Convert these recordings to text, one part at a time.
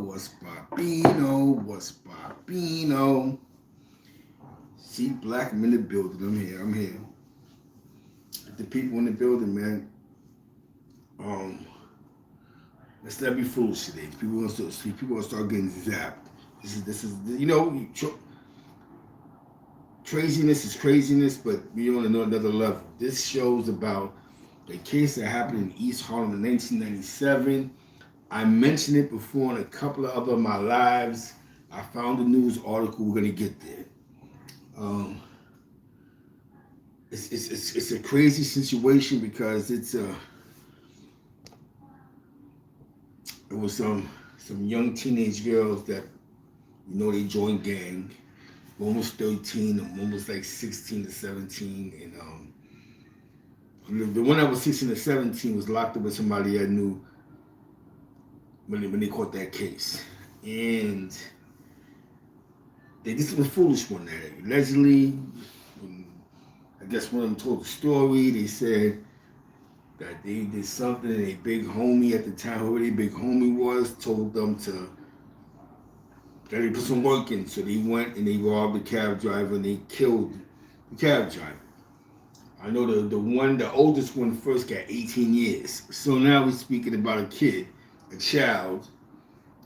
What's Bobino? What's Bobino? See, black men in the building. I'm here. The people in the building, man. Um, let's not be foolish today. People gonna start getting zapped. This is craziness is craziness, but we on another level. This show's about the case that happened in East Harlem in 1997. I mentioned it before in a couple of other of my lives. I found a news article. We're gonna get there. Um, it's a crazy situation because it was some young teenage girls that they joined gang. One was 13, and one was like 16 to 17, and the one that was 16 to 17 was locked up with somebody I knew when they caught that case, and they did some foolish one there. Allegedly, I guess one of them told the story. They said that they did something, and a big homie at the time, whoever their big homie was, told them to that they put some work in. So they went and they robbed the cab driver and they killed the cab driver. I know the oldest one first got 18 years. So now we're speaking about a kid, a child,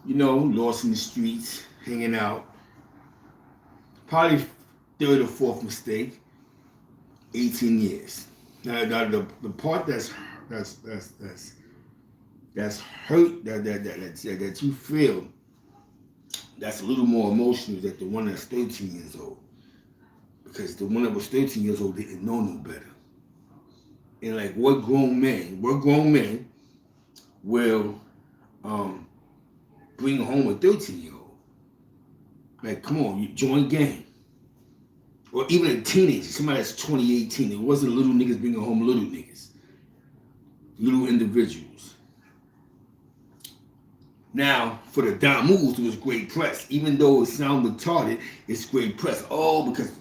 lost in the streets, hanging out. Probably third or fourth mistake, 18 years. Now the part that's hurt that you feel that's a little more emotional than the one that's 13 years old. Because the one that was 13 years old didn't know no better. And like what grown men will bring home a 13-year-old. Like, come on, you join gang. Or even a teenager, somebody that's 20, 18. It wasn't little niggas bringing home little niggas. Little individuals. Now, for the Don moves, it was great press. Even though it sounded retarded, it's great press. Oh, because,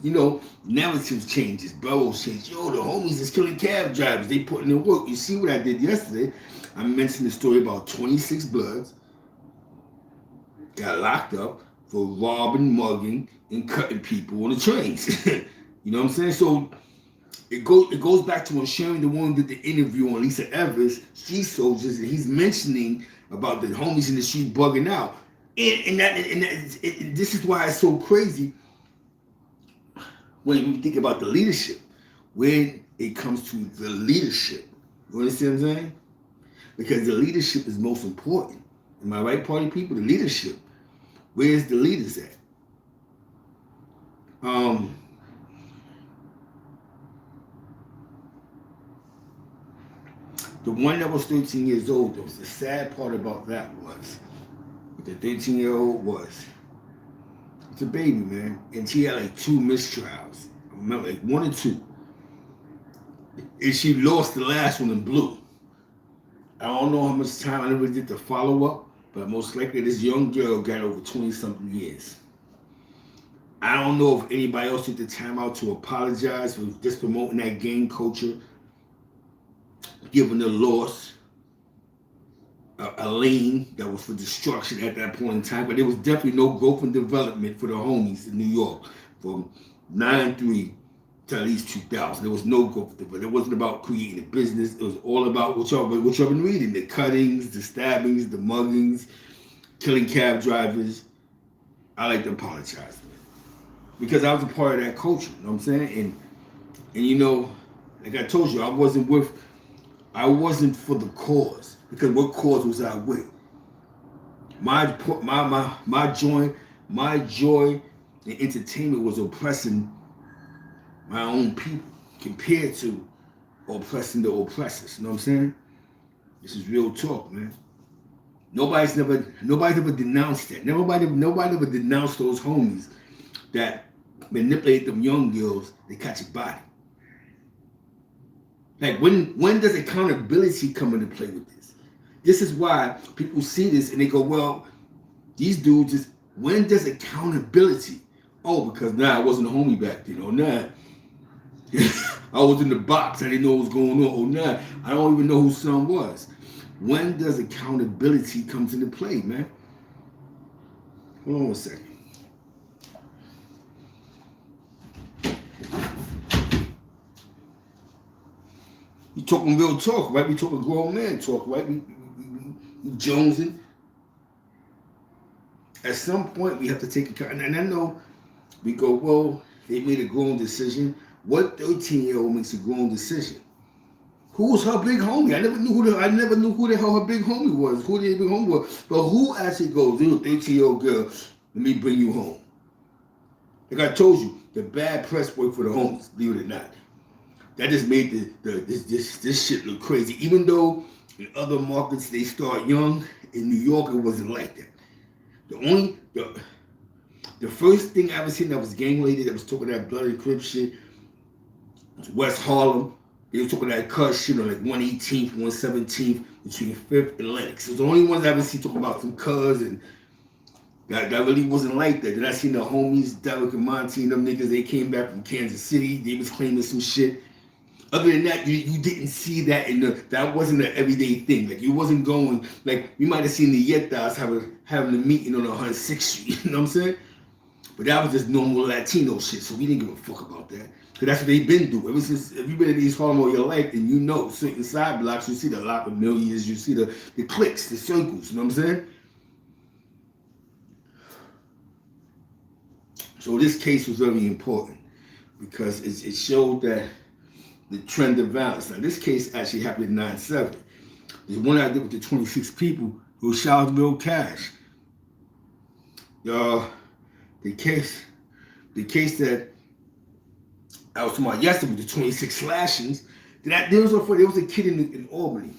narratives changes, boroughs change. The homies is killing cab drivers. They putting in work. You see what I did yesterday? I mentioned the story about 26 Bloods got locked up for robbing, mugging, and cutting people on the trains. You know what I'm saying? So it goes back to when Sharon, the one did the interview on Lisa Evers, Street Soldiers, and he's mentioning about the homies in the street bugging out. And this is why it's so crazy when you think about the leadership. When it comes to the leadership. You understand what I'm saying? Because the leadership is most important. Am I right, party people? The leadership. Where's the leaders at? The one that was 13 years old, though, the sad part about that was, the 13-year-old was, it's a baby, man. And she had like 2 mistrials. I remember, like 1 or 2. And she lost the last one in blue. I don't know how much time I never did the follow-up, but most likely this young girl got over 20-something years. I don't know if anybody else took the time out to apologize for just promoting that gang culture, giving the loss a lane that was for destruction at that point in time. But there was definitely no growth and development for the homies in New York from 9-3 to at least 2000. There was no growth, but it wasn't about creating a business. It was all about what y'all been reading: the cuttings, the stabbings, the muggings, killing cab drivers. I like to apologize, man, because I was a part of that culture. You know what I'm saying? And like I told you, I wasn't for the cause, because what cause was I with? My joy and entertainment was oppressing my own people compared to oppressing the oppressors. You know what I'm saying? This is real talk, man. Nobody's ever denounced that. Nobody ever denounced those homies that manipulate them young girls to catch a body. Like, when does accountability come into play with this? This is why people see this and they go, well, these dudes when does accountability? Oh, because I wasn't a homie back then. Oh, I was in the box. I didn't know what was going on. Oh, I don't even know who son was. When does accountability comes into play, man? Hold on one second. We talking real talk, right? We talking grown man talk, right? We jonesing. At some point, we have to take account. And I know we go, well, they made a grown decision. What 13-year-old makes a grown decision? Who was her big homie? I never knew who the hell her big homie was. Who the big homie was. But who actually goes, little 13-year-old girl, let me bring you home? Like I told you, the bad press worked for the homies, believe it or not. That just made this shit look crazy. Even though in other markets they start young, in New York it wasn't like that. The first thing I ever seen that was gang related, that was talking that blood and crib shit, was West Harlem. They were talking that cut shit on like 118th, 117th, between 5th and Lenox. It was the only ones I ever seen talking about some cuz, and that really wasn't like that. Then I seen the homies, Derek and Monty and them niggas, they came back from Kansas City, they was claiming some shit. Other than that, you didn't see that that wasn't an everyday thing. Like, you wasn't going, like, you might have seen the Yetas having a meeting on 106th Street, you know what I'm saying? But that was just normal Latino shit, so we didn't give a fuck about that. Because that's what they've been doing. Ever since, if you've been in East Harlem all your life, and you know certain side blocks, you see the lot of millions, you see the cliques, the circles, you know what I'm saying? So this case was very important because it showed that the trend of violence. Now, this case actually happened in 9/7. There's one I did with the 26 people who shot Bill Cash. The case that I was talking about yesterday with the 26 slashings, there was a kid in Albany.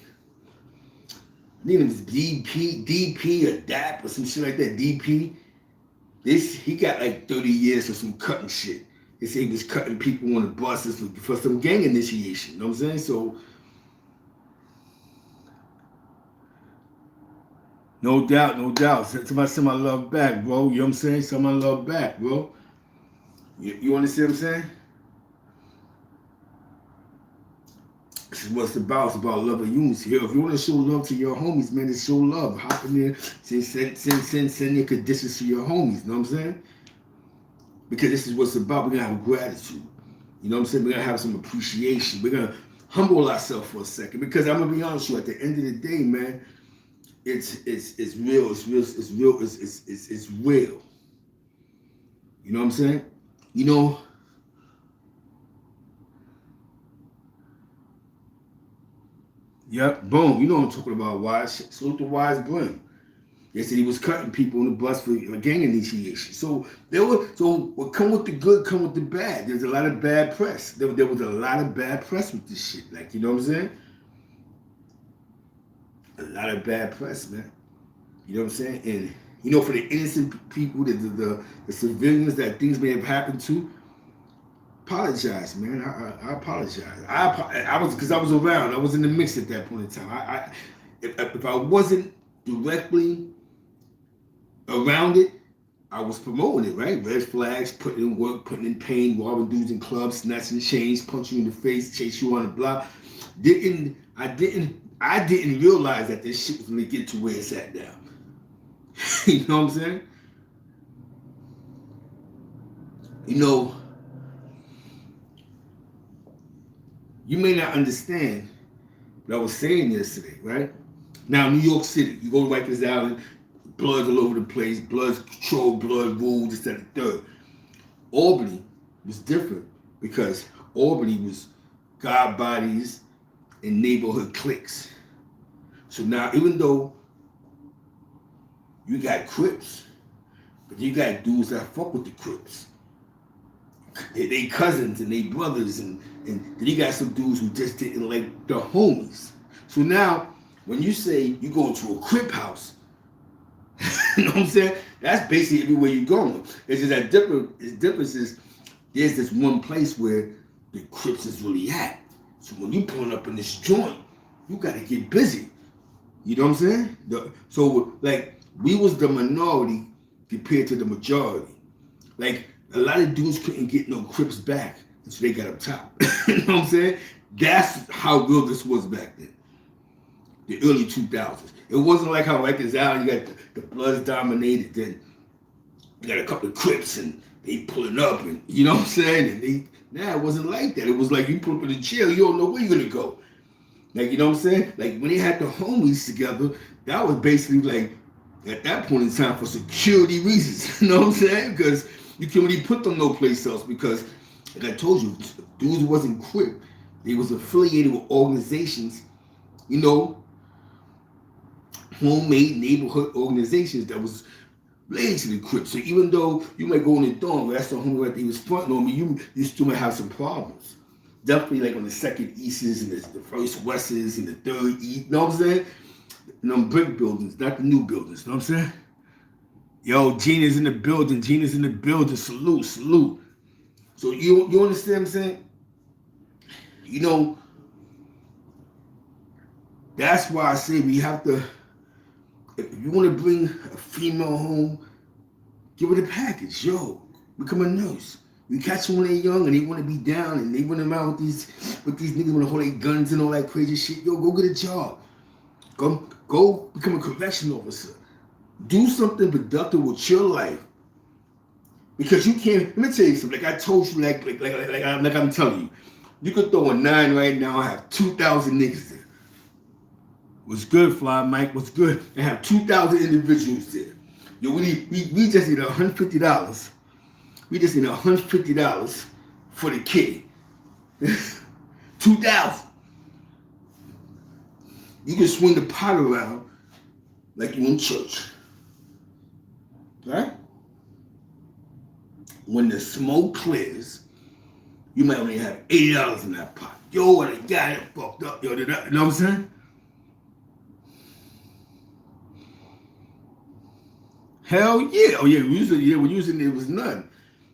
I think it was DP or DAP or some shit like that, DP. He got like 30 years for some cutting shit. They say he was cutting people on the buses for some gang initiation. You know what I'm saying? So, no doubt. Somebody send my love back, bro. You know what I'm saying? Send my love back, bro. You understand what I'm saying? This is what it's about. It's about love and unity. Here, if you want to show love to your homies, man, just show love. Hop in there, send your conditions to your homies. You know what I'm saying? Because this is what it's about. We're going to have gratitude. You know what I'm saying? We're going to have some appreciation. We're going to humble ourselves for a second. Because I'm going to be honest with you, at the end of the day, man, it's real. It's real. You know what I'm saying? You know, yep, boom. You know what I'm talking about, Wise. Salute the Wise Blim. They said he was cutting people on the bus for a gang initiation. So what come with the good, come with the bad. There's a lot of bad press. There was a lot of bad press with this shit. Like, you know what I'm saying? A lot of bad press, man. You know what I'm saying? And, you know, for the innocent people, the civilians that things may have happened to, apologize, man. I apologize. Because I was around. I was in the mix at that point in time. If I wasn't directly around it, I was promoting it, right? Red flags, putting in work, putting in pain, robbing dudes in clubs, snatching chains, punching you in the face, chase you on the block. I didn't realize that this shit was gonna get to where it's at now. You know what I'm saying? You know, you may not understand what I was saying yesterday, right? Now, New York City, you go to Rikers Island, blood all over the place, blood control, blood rule, this, that, and the third. Albany was different because Albany was God bodies and neighborhood cliques. So now, even though you got Crips, but you got dudes that fuck with the Crips. They cousins and they brothers, and then you got some dudes who just didn't like the homies. So now, when you say you go into a Crip house, you know what I'm saying? That's basically everywhere you're going. It's just that the difference is there's this one place where the Crips is really at. So when you pulling up in this joint, you got to get busy. You know what I'm saying? So like we was the minority compared to the majority. Like a lot of dudes couldn't get no Crips back, so they got up top. You know what I'm saying? That's how real this was back then. the early 2000s. It wasn't like how Rikers Island, you got the Bloods dominated, then you got a couple of Crips and they pulling up, and you know what I'm saying? And it wasn't like that. It was like you put up in the jail, you don't know where you're gonna go. Like, you know what I'm saying? Like when they had the homies together, that was basically like at that point in time for security reasons. You know what I'm saying? Because you can't really put them no place else because, like I told you, dudes wasn't Crip. They was affiliated with organizations, you know, homemade neighborhood organizations that was related to the Crips. So even though you might go in the dorm, that's the homie that they was fronting on me, you still might have some problems. Definitely like on the second Easts and the first Wests and the third East, you know what I'm saying? And them brick buildings, not the new buildings, you know what I'm saying? Yo, Gina's in the building, salute. So you understand what I'm saying? You know, that's why I say we have to, if you want to bring a female home, give her the package. Yo, become a nurse. We catch them when they're young and they want to be down and they run them out with these niggas want to hold their guns and all that crazy shit. Yo, go get a job. Go become a correction officer. Do something productive with your life. Because you can't, let me tell you something, like I told you, like I'm telling you, you could throw a 9 right now and have 2,000 niggas there. What's good, Fly Mike? What's good? And have 2,000 individuals there. Yo, we just need $150. We just need $150 for the kid. 2,000. You can swing the pot around like you in church. Right? When the smoke clears, you might only have $80 in that pot. Yo, I got it fucked up. Yo, you know what I'm saying? Hell yeah. Oh yeah, when using it was none.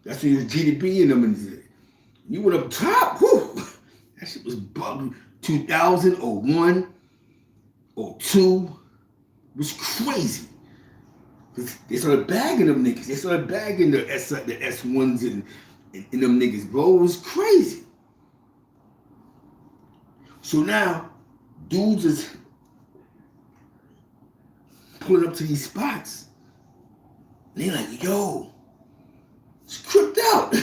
That's when your GDP in them and you went up top. Whew. That shit was bugging. 2000, 01, 02. It was crazy. They started bagging them niggas. They started bagging the S1s and them niggas, bro. It was crazy. So now, dudes is pulling up to these spots. And they like, yo, it's cripped out.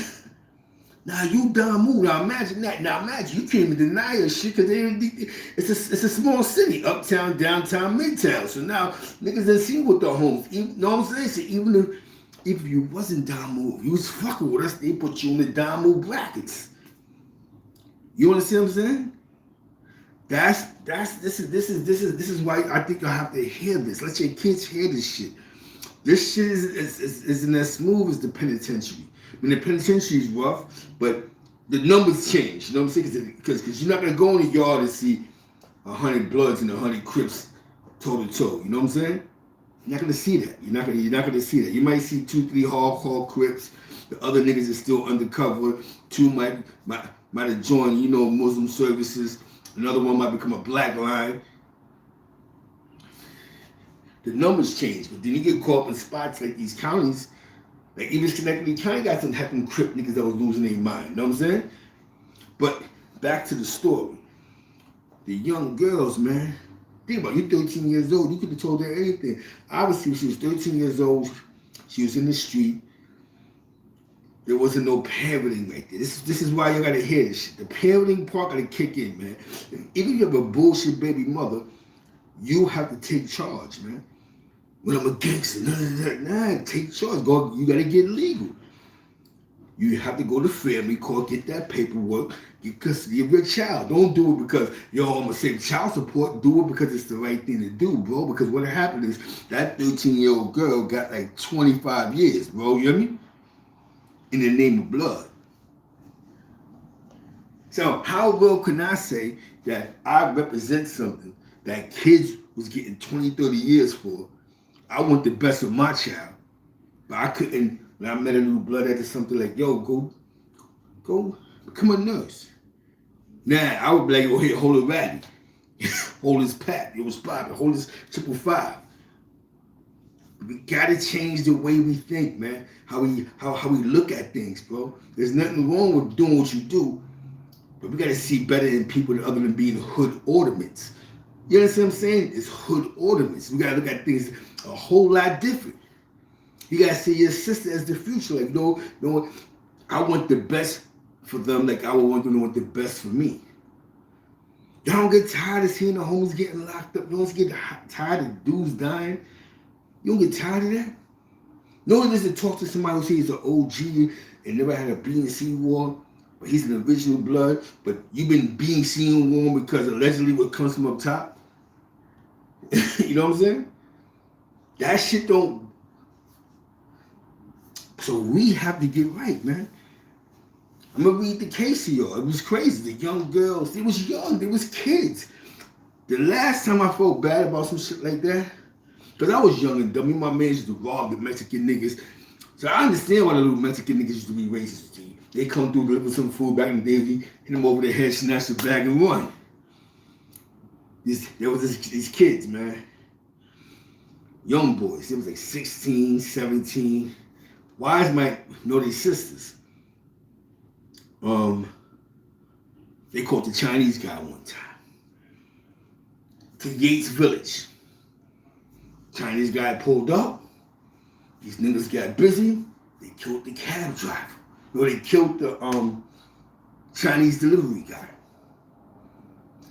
Now you done moved. Now imagine that. Now imagine you can't even deny your shit because it's a small city, uptown, downtown, midtown. So now niggas done seen with the homes. You know what I'm saying? So even if you wasn't down move, you was fucking with us, they put you in the down move brackets. You understand what I'm saying? This is why I think you have to hear this. Let your kids hear this shit. This shit isn't as smooth as the penitentiary. I mean, the penitentiary is rough, but the numbers change. You know what I'm saying? Because you're not gonna go in the yard and see 100 Bloods and 100 Crips toe to toe. You know what I'm saying? You're not gonna see that. You're not gonna see that. You might see 2, 3 hardcore Crips. The other niggas is still undercover. 2 might have joined, you know, Muslim services. Another one might become a black line. The numbers change, but then you get caught up in spots like these counties. Like even Schenectady County got some heckin' Crip niggas that was losing their mind. You know what I'm saying? But back to the story. The young girls, man. Think about it, you're 13 years old. You could have told her anything. Obviously, when she was 13 years old, she was in the street. There wasn't no parenting right there. This is why you gotta hear this shit. The parenting part gotta kick in, man. Even if you have a bullshit baby mother, you have to take charge, man. When I'm a gangster, nah, take charge. You gotta get legal. You have to go to family court, get that paperwork, get custody of your child. Don't do it because, yo, I'm gonna save child support. Do it because it's the right thing to do, bro. Because what happened is that 13-year-old girl got like 25 years, bro. You hear me? In the name of blood. So how well can I say that I represent something that kids was getting 20, 30 years for? I want the best of my child, but I couldn't. When I met a new Bloodette or something like, yo, go become a nurse. Nah, I would be like, oh, here, hold it ratty. Hold his pack. It was popping. Hold his 555. We gotta change the way we think, man. How we look at things, bro. There's nothing wrong with doing what you do, but we gotta see better in people other than being hood ornaments. You understand what I'm saying? It's hood ornaments. We gotta look at things a whole lot different. You gotta see your sister as the future. Like, no, I want the best for them like I would want them to want the best for me. Y'all don't get tired of seeing the homies getting locked up. You don't get tired of dudes dying. You don't get tired of that. No one listen to talk to somebody who says he's an OG and never had a B and C war, but he's an original blood, but you've been being seen warm because allegedly what comes from up top. You know what I'm saying? That shit don't. So we have to get right, man. I'm gonna read the case to y'all. It was crazy. The young girls, they was young, they was kids. The last time I felt bad about some shit like that, because I was young and dumb. Me and my man used to rob the Mexican niggas. So I understand why the little Mexican niggas used to be racist. They come through, deliver some food back in the day, hit them over the head, snatch the bag, and run. There was these kids, man. Young boys. It was like 16, 17. Wives might know their sisters. They caught the Chinese guy one time. To Yates Village. Chinese guy pulled up. These niggas got busy. They killed the cab driver. Or they killed the Chinese delivery guy.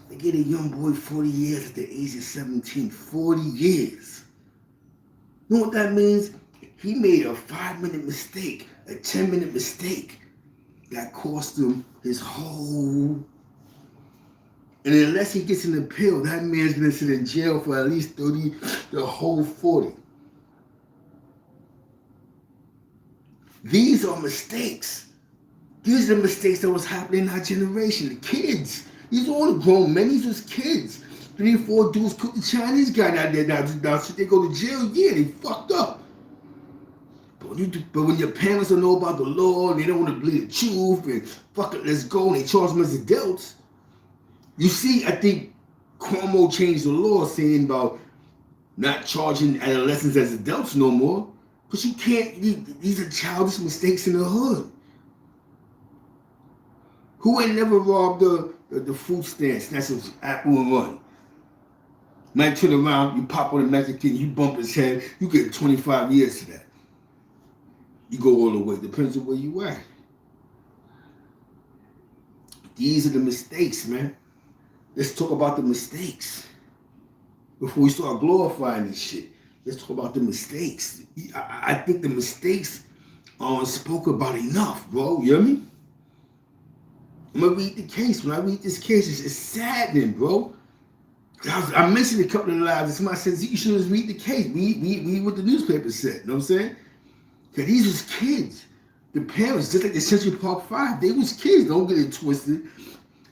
They get a young boy 40 years at the age of 17. 40 years. You know what that means? He made a 5-minute mistake, a 10-minute mistake that cost him his whole. And unless he gets an appeal, that man's gonna sit in jail for at least 30, the whole 40. These are mistakes. These are the mistakes that was happening in our generation. The kids. These are all the grown men. These was kids. 3 or 4 dudes cooked the Chinese guy out there. Now should they go to jail? Yeah, they fucked up. But when your parents don't know about the law and they don't want to believe the truth and fuck it, let's go, and they charge them as adults. You see, I think Cuomo changed the law saying about not charging adolescents as adults no more. Because you can't, these are childish mistakes in the hood. Who ain't never robbed the food stand, snatch an apple and run? Might turn around, you pop on a Mexican, you bump his head, you get 25 years to that. You go all the way, depends on where you at. These are the mistakes, man. Let's talk about the mistakes. Before we start glorifying this shit, let's talk about the mistakes. I think the mistakes aren't spoke about enough, bro. You hear me? I'm gonna read the case. When I read this case, it's saddening, bro. I mentioned a couple of lives, and somebody says, you should just read the case. Read what the newspaper said. You know what I'm saying? Because these was kids. The parents, just like the Central Park 5, they was kids. Don't get it twisted.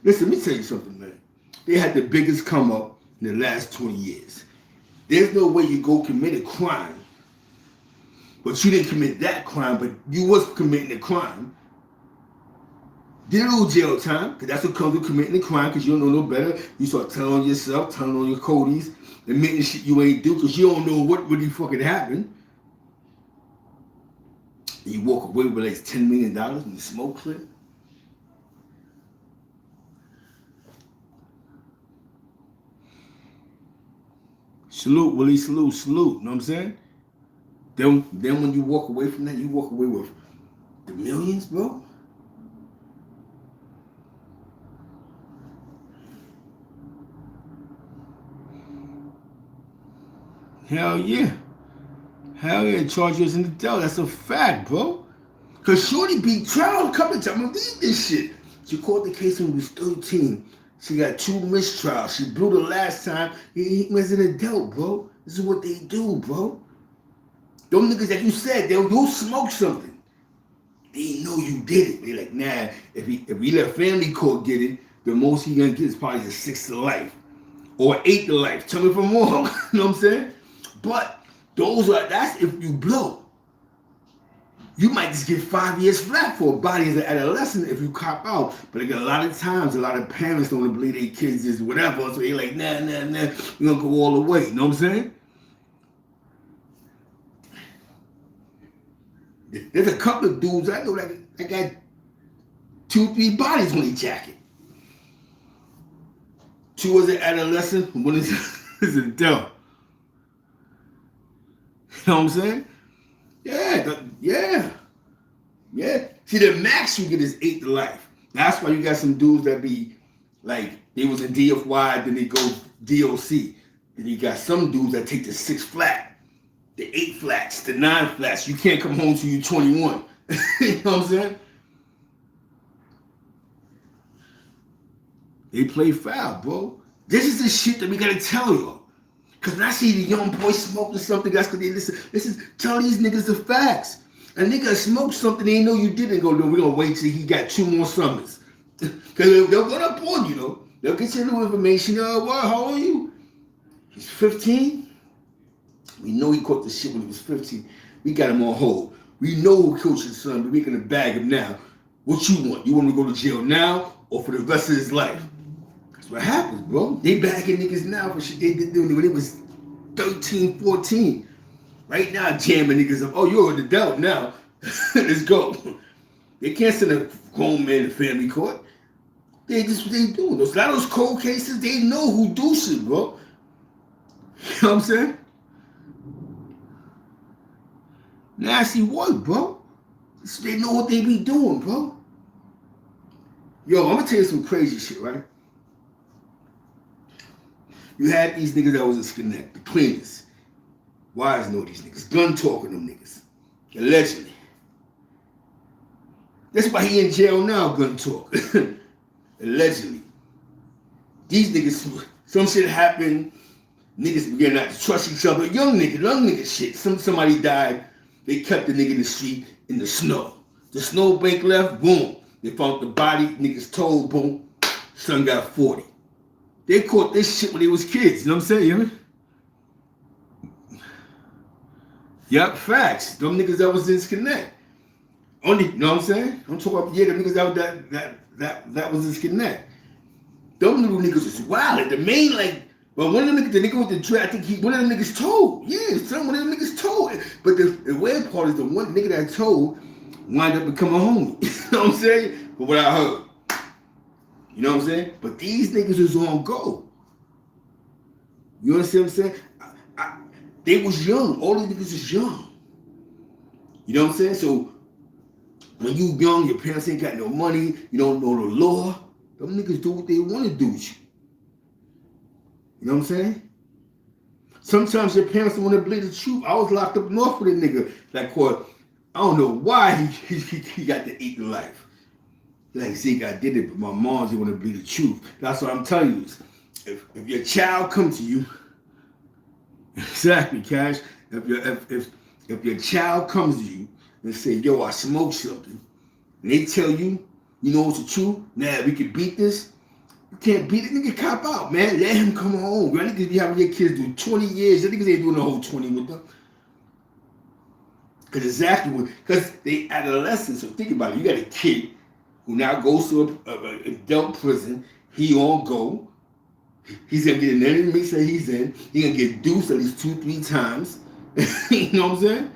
Listen, let me tell you something, man. They had the biggest come up in the last 20 years. There's no way you go commit a crime, but you didn't commit that crime, but you was committing a crime. Get a little jail time, because that's what comes with committing a crime, because you don't know no better. You start telling on yourself, telling on your codies, admitting shit you ain't do, because you don't know what really fucking happened. And you walk away with like $10 million in the smoke clip. Salute, Willie, salute. You know what I'm saying? Then when you walk away from that, you walk away with the millions, bro. Hell yeah. Hell yeah, charges in the jail. That's a fact, bro. Because Shorty beat trial a couple of times. I'm gonna read this shit. She caught the case when she was 13. She got 2 mistrials. She blew the last time. He was an adult, bro. This is what they do, bro. Them niggas that you said, they'll smoke something. They know you did it. They like, nah, if we let family court get it, the most he gonna get is probably a 6 to life. Or 8 to life. Tell me if I'm wrong. You know what I'm saying? But that's if you blow. You might just get 5 years flat for a body as an adolescent if you cop out. But like a lot of times, a lot of parents don't believe their kids is whatever. So they're like, nah, we're gonna go all the way. You know what I'm saying? There's a couple of dudes I know that got 2-3 bodies on their jacket. Two is an adolescent, one is an adult. You know what I'm saying? Yeah. See, the max you get is 8 to life. That's why you got some dudes that be like, they was in DFY, then they go DOC. Then you got some dudes that take the 6 flat, the 8 flats, the 9 flats. You can't come home till you 21. You know what I'm saying? They play foul, bro. This is the shit that we gotta tell y'all. Cause when I see the young boy smoking something, that's because they listen, tell these niggas the facts. A nigga smoked something they know you didn't go, no, we're gonna wait till he got 2 more summers. Cause they'll go up on you, though. They'll get you a little information. What? How old are you? He's 15. We know he caught the shit when he was 15. We got him on hold. We know who killed your son, but we're gonna bag him now. What you want? You want him to go to jail now or for the rest of his life? That's what happens, bro. They bagging niggas now for shit they did when they was 13, 14. Right now, jamming niggas up. Oh, you're an adult now. Let's go. They can't send a grown man to family court. They just what they do. A lot of those cold cases, they know who do shit, bro. You know what I'm saying? Nasty work, bro. They know what they be doing, bro. Yo, I'm gonna tell you some crazy shit, right? You had these niggas that was in Connect, the cleaners. Wise know these niggas. Gun talking them niggas. Allegedly. That's why he in jail now, gun talk. Allegedly. These niggas, some shit happened. Niggas began not to trust each other. Young nigga shit. Somebody died. They kept the nigga in the street in the snow. The snowbank left, boom. They found the body, niggas told, boom. Son got 40. They caught this shit when they was kids. You know what I'm saying? You know? Yup, facts. Them niggas that was in Connect. Only, you know what I'm saying? I'm talking about, the niggas that was in Connect. Them little niggas was wild. The main, like, but one of them niggas, the nigga with the dread, I think one of them niggas told. Yeah, one of them niggas told. But the weird part is the one nigga that told wind up becoming a homie. You know what I'm saying? But what I heard. You know what I'm saying? But these niggas is on go. You understand what I'm saying? They was young. All these niggas is young. You know what I'm saying? So when you young, your parents ain't got no money, you don't know the law, them niggas do what they want to do with you. You know what I'm saying? Sometimes your parents don't want to believe the truth. I was locked up north with a nigga that caught, I don't know why he got to eat the life. Like, Zeke, I did it, but my moms didn't want to believe the truth. That's what I'm telling you. If your child comes to you, exactly, Cash. If your child comes to you and say, yo, I smoked something, and they tell you, you know what's the truth? Nah, we can beat this. You can't beat it, nigga, cop out, man. Let him come home. Y'all niggas be having your kids do 20 years. Y'all niggas ain't doing the whole 20 with them. Because they adolescents. So think about it. You got a kid who now goes to an adult prison. He on go. He's going to get in any mix that he's in. He's going to get deuced at least 2-3 times. You know what I'm saying?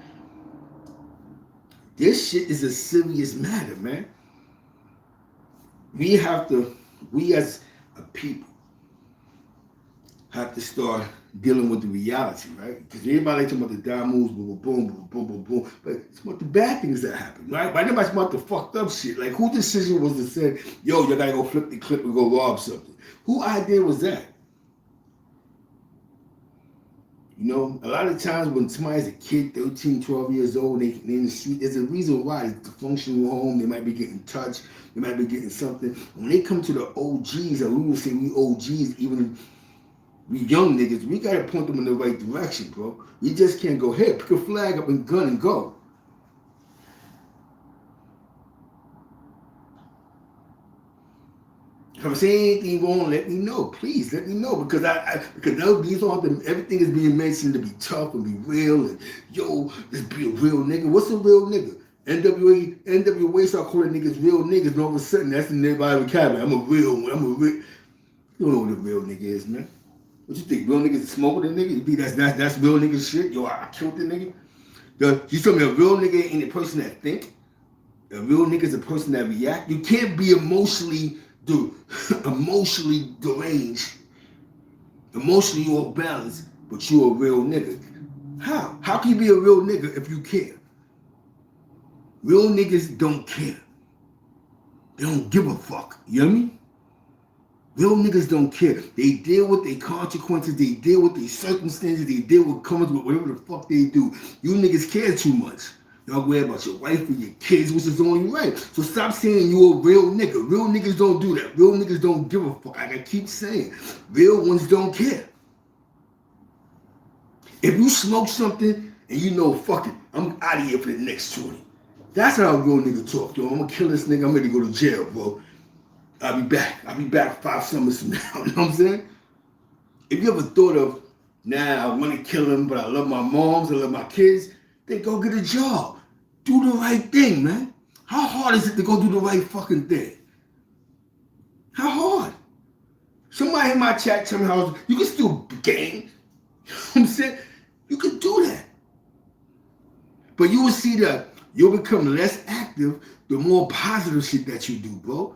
This shit is a serious matter, man. We as a people have to start dealing with the reality, right? Because everybody like talking about the down moves, boom, boom, boom, boom, boom, boom. But it's about the bad things that happen, right? But nobody's about the fucked up shit. Like, whose decision was to say, yo, you gotta go flip the clip and go rob something? Whose idea was that? You know, a lot of times when somebody's a kid, 13, 12 years old, they in the street, there's a reason why. It's a functional home, they might be getting touched, they might be getting something. When they come to the OGs, and we would say we OGs, even we young niggas, we gotta point them in the right direction, bro. You just can't go, hey, pick a flag up and gun and go. If I'm saying anything wrong, let me know. Please let me know. Because these all everything is being mentioned to be tough and be real and yo, just be a real nigga. What's a real nigga? NWA start calling niggas real niggas, and all of a sudden that's in everybody's vocabulary. I'm a real one. You don't know what a real nigga is, man. What you think? Real niggas is smoking a nigga? You think that's real nigga shit? Yo, I killed the nigga. You told me a real nigga ain't a person that think. A real nigga is a person that react. You can't be emotionally deranged Emotionally, you're off balance, but you're a real nigga. How? How can you be a real nigga if you care? Real niggas don't care. They don't give a fuck. You know what I mean? Real niggas don't care. They deal with their consequences. They deal with their circumstances. They deal with comes with whatever the fuck they do. You niggas care too much. Y'all worry about your wife and your kids, which is only right. So stop saying you're a real nigga. Real niggas don't do that. Real niggas don't give a fuck. Like I keep saying, real ones don't care. If you smoke something and you know, fuck it, I'm out of here for the next 20. That's how a real nigga talk, yo. I'm gonna kill this nigga. I'm ready to go to jail, bro. I'll be back. I'll be back 5 summers from now. You know what I'm saying? If you ever thought of, nah, I want to kill him, but I love my moms, I love my kids, then go get a job. Do the right thing, man. How hard is it to go do the right fucking thing? How hard? Somebody in my chat tell me how you can still gang. You know what I'm saying? You can do that. But you will see that you'll become less active the more positive shit that you do, bro.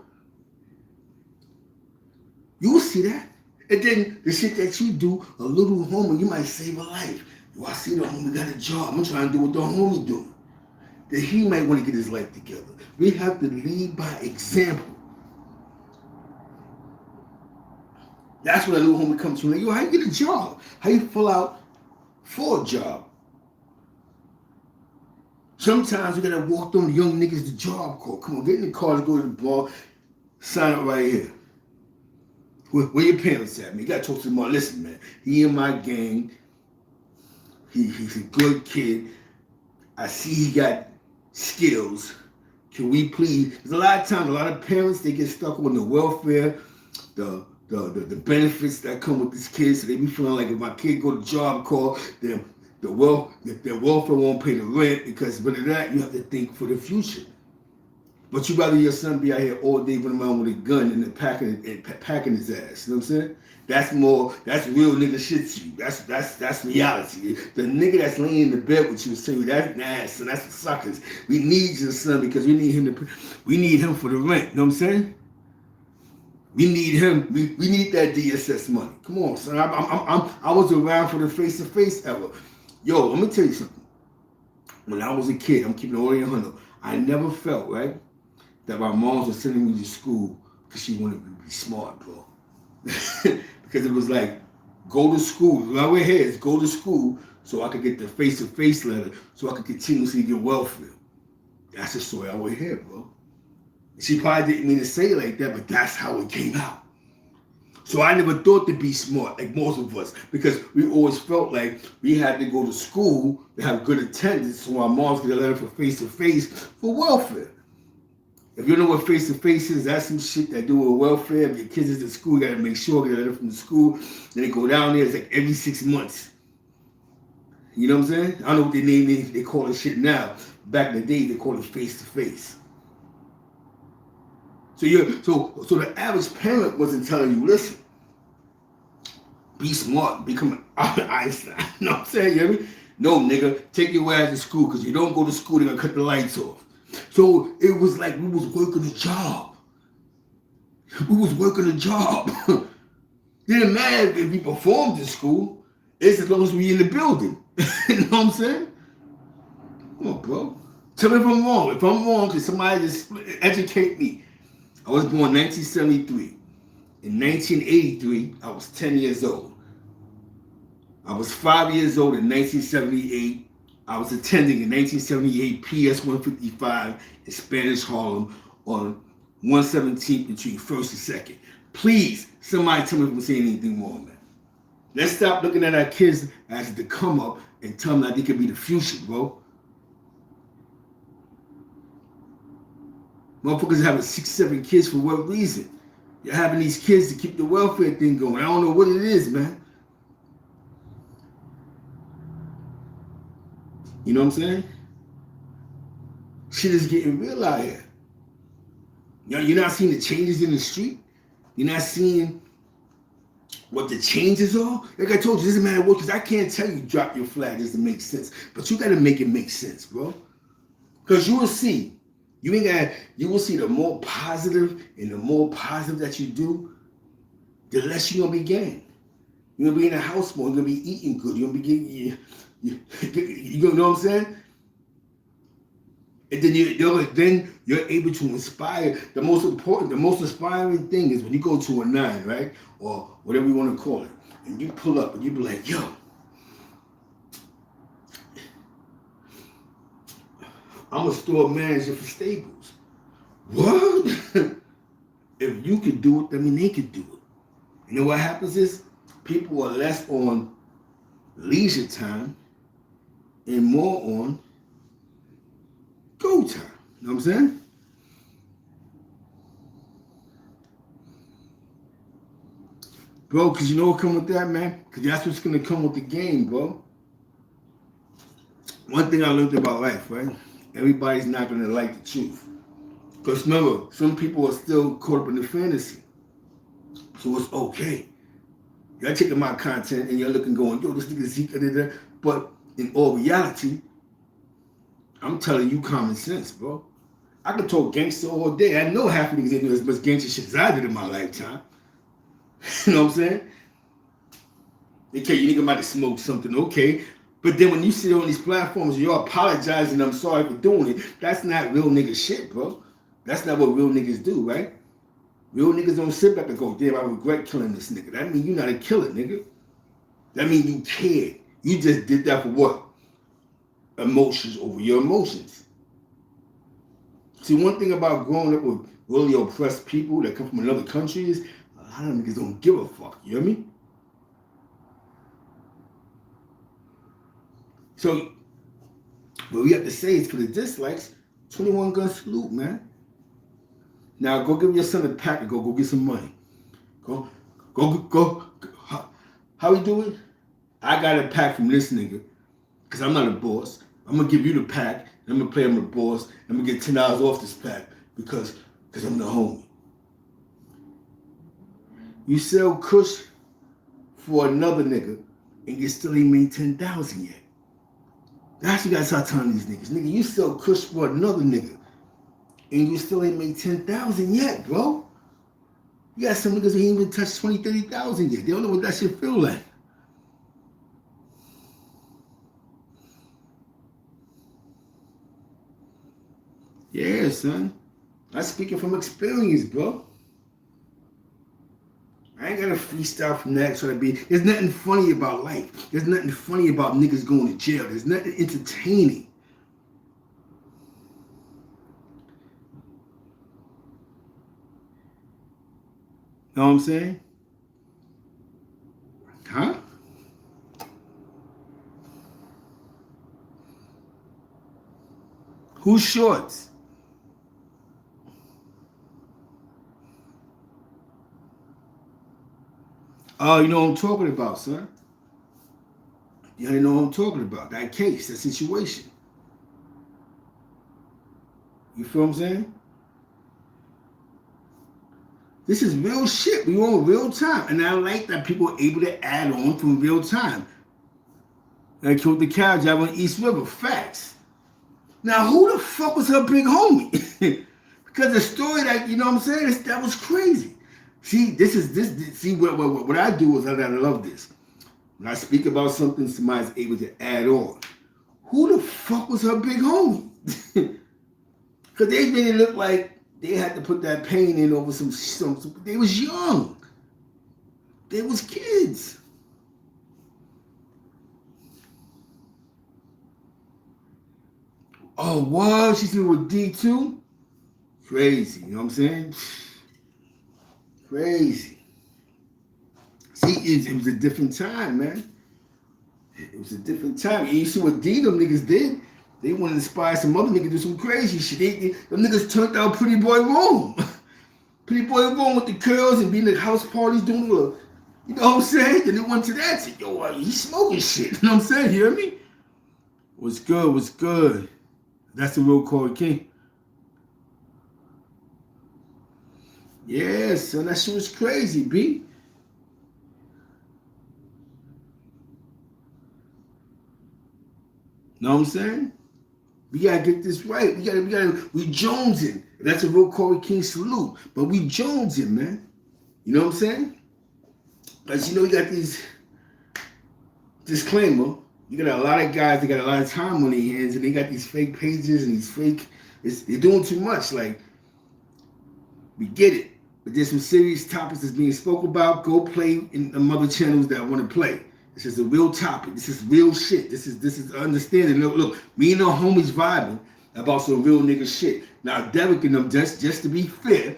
You will see that. And then the shit that you do, a little homie, you might save a life. Yo, I see the homie got a job. I'm trying to do what the homie doing. Then he might want to get his life together. We have to lead by example. That's when a little homie comes to me, like, yo, how you get a job? How you fill out for a job? Sometimes we gotta walk them young niggas the job call. Come on, get in the car to go to the bar. Sign up right here. Where your parents at, man? You gotta talk to them all. Listen, man, he in my gang. He's a good kid. I see he got skills. Can we please? There's a lot of times, a lot of parents, they get stuck on the welfare, the benefits that come with this kid. So they be feeling like if my kid go to job call, then their welfare won't pay the rent because of that. You have to think for the future. But you rather your son be out here all day running around with a gun and packing his ass. You know what I'm saying? That's real nigga shit to you. That's reality. The nigga that's laying in the bed with you is saying that's nasty, that's the suckers. We need your son because we need him for the rent. You know what I'm saying? We need him. We need that DSS money. Come on, son. I was around for the face-to-face era. Yo, let me tell you something. When I was a kid, I'm keeping it all in 100. I never felt, right, that my mom was sending me to school because she wanted me to be smart, bro. Because it was like, go to school. Right over here is go to school so I could get the face-to-face letter so I could continuously get welfare. That's the story I would hear, bro. She probably didn't mean to say it like that, but that's how it came out. So I never thought to be smart, like most of us, because we always felt like we had to go to school to have good attendance so our moms get a letter for face-to-face for welfare. If you know what face-to-face is, that's some shit that do with welfare. If your kids is at school, you gotta make sure get a letter from the school. Then they go down there, it's like every 6 months. You know what I'm saying? I don't know what they name it, they call it shit now. Back in the day, they called it face-to-face. So the average parent wasn't telling you, listen, be smart, become an Einstein. You know what I'm saying? You hear me? No, nigga, take your ass to school because you don't go to school, they're gonna cut the lights off. So it was like we was working a job. We was working a job. Didn't matter if we performed in school. It's as long as we in the building. You know what I'm saying? Come on, bro. Tell me if I'm wrong. If I'm wrong, can somebody just educate me? I was born in 1973. In 1983, I was 10 years old. I was 5 years old in 1978. I was attending in 1978 PS 155 in Spanish Harlem on 117th between 1st and 2nd. Please, somebody tell me if I'm saying anything wrong, man. Let's stop looking at our kids as the come up and tell them that they could be the future, bro. Motherfuckers having 6, 7 kids for what reason? You're having these kids to keep the welfare thing going. I don't know what it is, man. You know what I'm saying? Shit is getting real out here. You're not seeing the changes in the street. You're not seeing what the changes are. Like I told you, it doesn't matter what, because I can't tell you drop your flag doesn't make sense. But you got to make it make sense, bro. Because you will see. You will see the more positive and the more positive that you do, the less you're going to be getting. You're gonna be in a house more. You're gonna be eating good. You're gonna be getting, you know what I'm saying? And then you're able to inspire. The most inspiring thing is when you go to a 9, right? Or whatever you want to call it. And you pull up and you be like, yo, I'm a store manager for Staples. What? If you could do it, I mean, they could do it. You know what happens is people are less on leisure time and more on go time. You know what I'm saying? Bro, because you know what come with that, man? Because that's what's going to come with the game, bro. One thing I learned about life, right? Everybody's not going to like the truth. Because remember, some people are still caught up in the fantasy. So it's okay. You're taking my content and you're looking going, yo, this nigga's Zeke, but in all reality, I'm telling you common sense, bro. I could talk gangster all day. I know half of these ain't as much gangster shit as I did in my lifetime. You know what I'm saying? Okay, you nigga might have smoked something, okay. But then when you sit on these platforms, you're apologizing, I'm sorry for doing it. That's not real nigga shit, bro. That's not what real niggas do, right? Real niggas don't sit back and go, damn, I regret killing this nigga. That mean you not a killer, nigga. That mean you cared. You just did that for what? Emotions over your emotions. See, one thing about growing up with really oppressed people that come from another country is a lot of niggas don't give a fuck. You hear me? So, what we have to say is for the dislikes, 21 gun salute, man. Now go give your son a pack and go get some money. Go. How we do it? I got a pack from this nigga, because I'm not a boss. I'm going to give you the pack, and I'm going to play him the boss, and I'm going to get $10 off this pack, because I'm the homie. You sell kush for another nigga, and you still ain't made 10,000 yet. That's what you got to start telling these niggas. Nigga, you sell kush for another nigga, and you still ain't made 10,000 yet, bro. You got some niggas who ain't even touched 20, 30,000 yet. They don't know what that shit feel like. Yeah, son. I'm speaking from experience, bro. I ain't got a freestyle from that trying to be. There's nothing funny about life. There's nothing funny about niggas going to jail. There's nothing entertaining. Know what I'm saying? Huh? Who's shorts? Oh, you know what I'm talking about, son. You know what I'm talking about. That case, that situation. You feel what I'm saying? This is real shit. We on real time. And I like that people are able to add on from real time. I killed the cow job on East River. Facts. Now, who the fuck was her big homie? Because the story that, you know what I'm saying, that was crazy. See, see, what I do is I love this. When I speak about something, somebody's able to add on. Who the fuck was her big homie? Because they made it look like they had to put that pain in over some they was young. They was kids. Oh, what? She's still with D2? Crazy, you know what I'm saying? Crazy. See, it was a different time, man. It was a different time. And you see what D them niggas did? They wanted to inspire some other niggas to do some crazy shit. Them niggas turned out Pretty Boy Rome. Pretty Boy Rome with the curls and being at house parties doing the, you know what I'm saying? Then they went to that shit. Yo, he's smoking shit. You know what I'm saying? You hear me? What's good? What's good? That's the real Corey King. Yeah, son, that shit was crazy, B. Know what I'm saying? We gotta get this right. We jonesing. That's a real Corey King salute. But we jonesing, man. You know what I'm saying? Because you know you got these disclaimer, you got a lot of guys that got a lot of time on their hands and they got these fake pages and these fake, they're doing too much. Like, we get it. But there's some serious topics that's being spoke about. Go play in the other channels that want to play. This is a real topic. This is real shit. This is understanding. Look, me and the homies vibing about some real nigga shit. Now, Derek and them, just to be fair,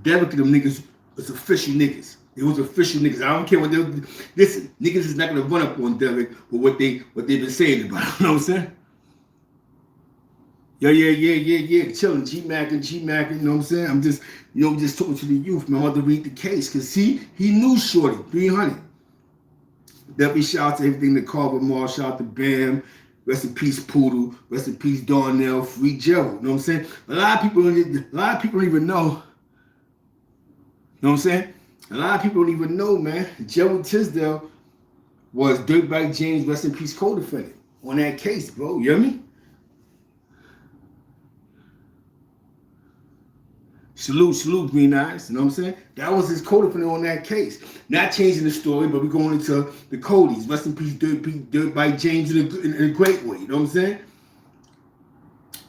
Derek and them niggas was official niggas. It was official niggas. I don't care what they listen. Niggas is not gonna run up on Derek for what they've been saying about him. You know what I'm saying? Yeah. Chilling, G-Mackin', you know what I'm saying? I'm just, just talking to the youth, man. I'm about to read the case. Cause he knew Shorty, 300. Definitely shout out to everything that Carver Mall, shout out to Bam, rest in peace Poodle, rest in peace Darnell, free Gerald. You know what I'm saying? A lot of people don't even know. You know what I'm saying? A lot of people don't even know, man. Gerald Tisdale was Dirtbag James, rest in peace, co-defendant on that case, bro. You hear me? Salute, Green Eyes. You know what I'm saying? That was his co-defendant on that case. Not changing the story, but we're going into the Codys. Rest in peace, Dirtbag James in a great way. You know what I'm saying?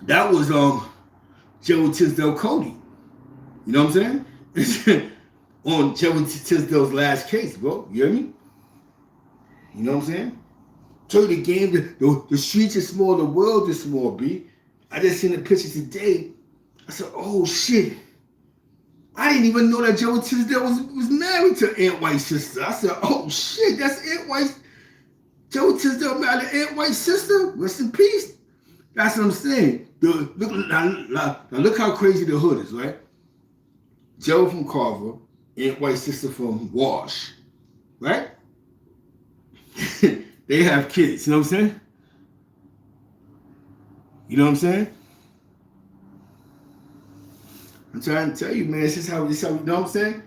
That was Gerald Tisdale Cody. You know what I'm saying? On Gerald Tisdale's last case, bro. You hear me? You know what I'm saying? So the game, the streets are small, the world is small, B. I just seen the picture today. I said, oh shit. I didn't even know that Gerald Tisdale was married to Aunt White's sister. I said, oh shit, that's Aunt White's. Gerald Tisdale married to Aunt White's sister? Rest in peace. That's what I'm saying. Look how crazy the hood is, right? Gerald from Carver, Aunt White's sister from Wash, right? They have kids, you know what I'm saying? You know what I'm saying? I'm trying to tell you, man, this is how, you know what I'm saying?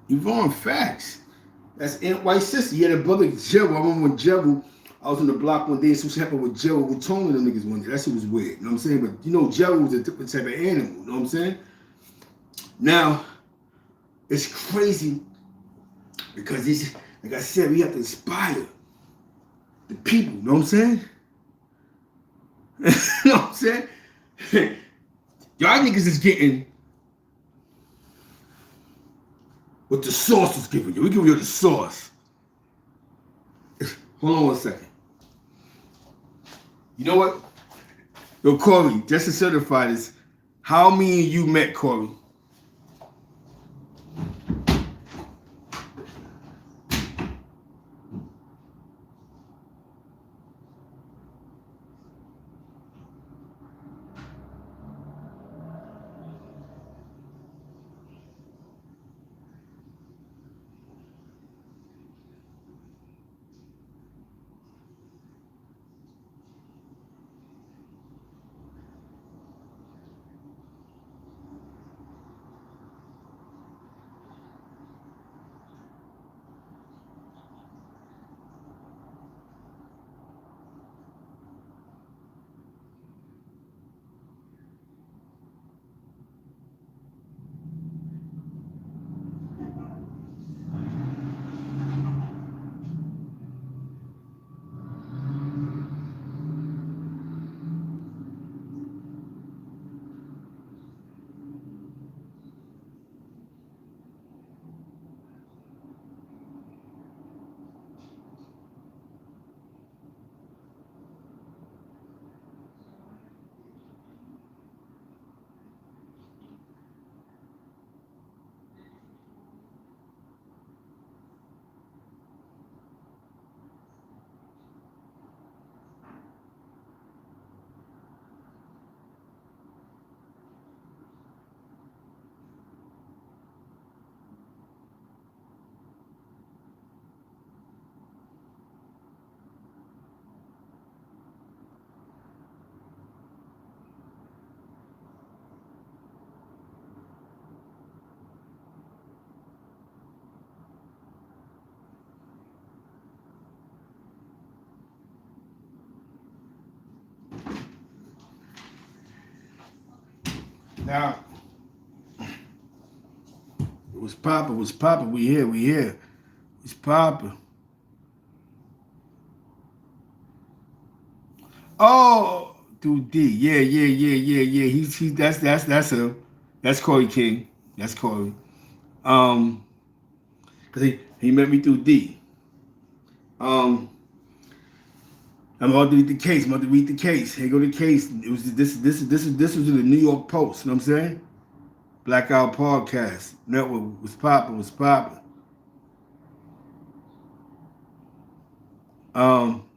You're wrong, facts. That's Aunt White's sister. You had a brother, Gerald. I remember when Gerald, I was on the block one day and something happened with Gerald with Tony and them niggas one day. That shit was weird, you know what I'm saying? But Gerald was a different type of animal, you know what I'm saying? Now, it's crazy because this, like I said, we have to inspire the people, you know what I'm saying? You know what I'm saying? Y'all niggas is getting what the sauce is giving you. We give you the sauce. Hold on one second. You know what? Yo, Corey, just to certify this, how me and you met, Corey? Now, it was popping, we here. It's popping. Oh, through D. Yeah. That's him. That's Corey King. That's Corey. Um, cause he met me through D. Um, I'm about to read the case. I'm about to read the case. Here go the case. It was this was in the New York Post. You know what I'm saying? Blackout Podcast Network was popping.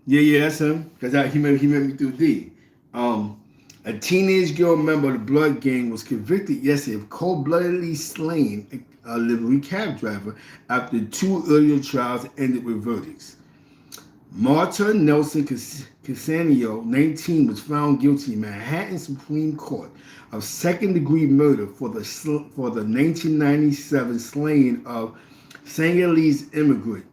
Yeah, that's him. Cause he met me through D. A teenage girl member of the Blood Gang was convicted yesterday of cold-bloodedly slaying a livery cab driver after 2 earlier trials ended with verdicts. Marta Nelson Casanio, 19, was found guilty in Manhattan Supreme Court of second-degree murder for the 1997 slaying of Senegalese immigrant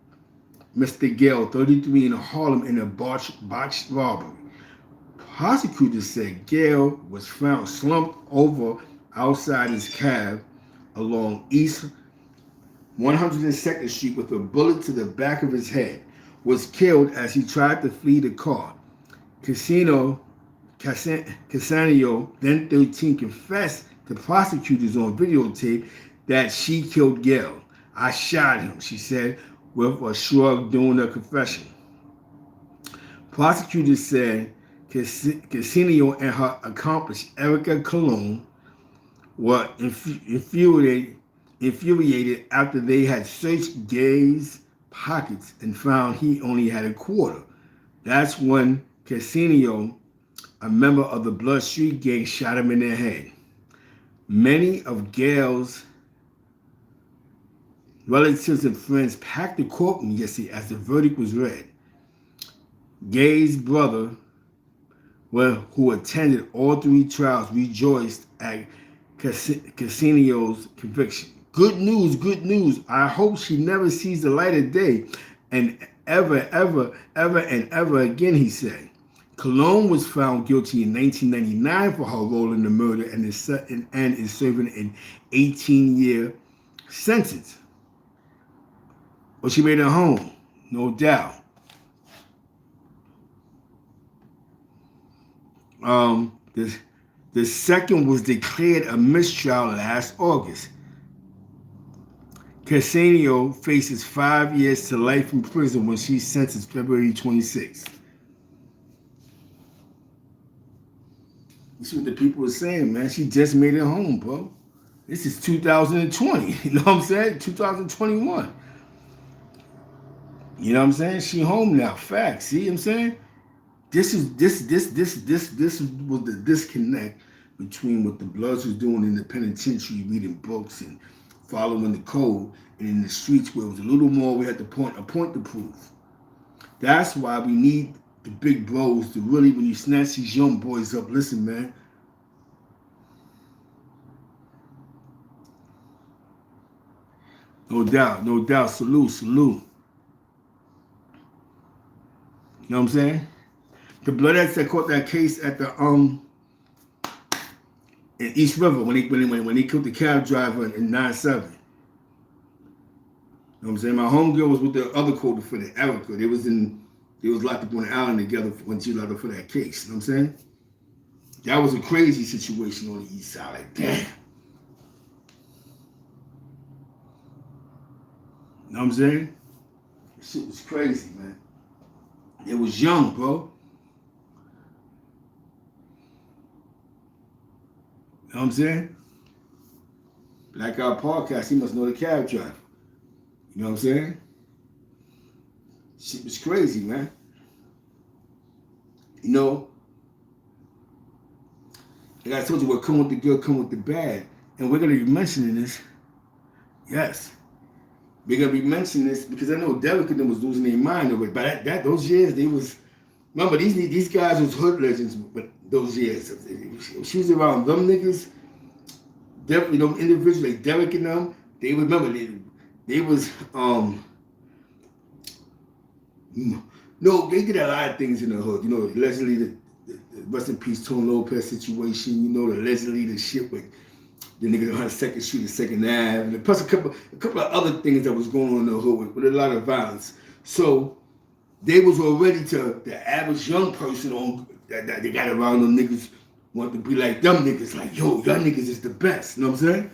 Mr. Gale, 33, in Harlem in a botched robbery. Prosecutors said Gale was found slumped over outside his cab along East 102nd Street with a bullet to the back of his head. Was killed as he tried to flee the car. Casanio, then 13, confessed to prosecutors on videotape that she killed Gale. I shot him, she said, with a shrug during her confession. Prosecutors said Casanio and her accomplice, Erica Colon, were infuriated after they had searched Gay's pockets and found he only had a quarter. That's when Casanio, a member of the Blood Street Gang, shot him in the head. Many of Gale's relatives and friends packed the courtroom yesterday as the verdict was read. Gay's brother, who attended all 3 trials, rejoiced at Casanio's conviction. Good news. I hope she never sees the light of day and ever again, he said. Cologne was found guilty in 1999 for her role in the murder and is serving an 18-year sentence. But she made it home, no doubt. The second was declared a mistrial last August. Casanio faces 5 years to life in prison when she's sentenced February 26th. You see what the people are saying, man. She just made it home, bro. This is 2020. You know what I'm saying? 2021. You know what I'm saying? She home now. Facts. See what I'm saying? This was the disconnect between what the Bloods was doing in the penitentiary, reading books and following the code, and in the streets where it was a little more, we had a point to prove. That's why we need the big bros to really, when you snatch these young boys up, listen, man. No doubt. Salute. You know what I'm saying? The Bloodettes that caught that case at the in East River when they killed the cab driver in 9/7. You know what I'm saying? My homegirl was with the other co-defendant, Erica. They was locked up on the island together when she was locked up for that case. You know what I'm saying? That was a crazy situation on the east side. Like, damn. You know what I'm saying? That shit was crazy, man. It was young, bro. You know what I'm saying? Like our podcast, he must know the cab driver. You know what I'm saying? Shit was crazy, man. You know, like I told you, what come with the good, come with the bad. And we're going to be mentioning this. Yes. We're going to be mentioning this because I know Derek and them was losing their mind over it. But those years, they was... Remember, these guys was hood legends, but those years. If she was around them niggas, definitely them individuals like Derek and them, they remember they was no, they did a lot of things in the hood. You know, allegedly the rest in peace Tone Lopez situation. You know, allegedly the shit with the niggas on 2nd Street and 2nd Ave, and plus a couple of other things that was going on in the hood with a lot of violence. So they was already to the average young person on that they got around them niggas want to be like them niggas, like, yo, y'all niggas is the best. You know what I'm saying?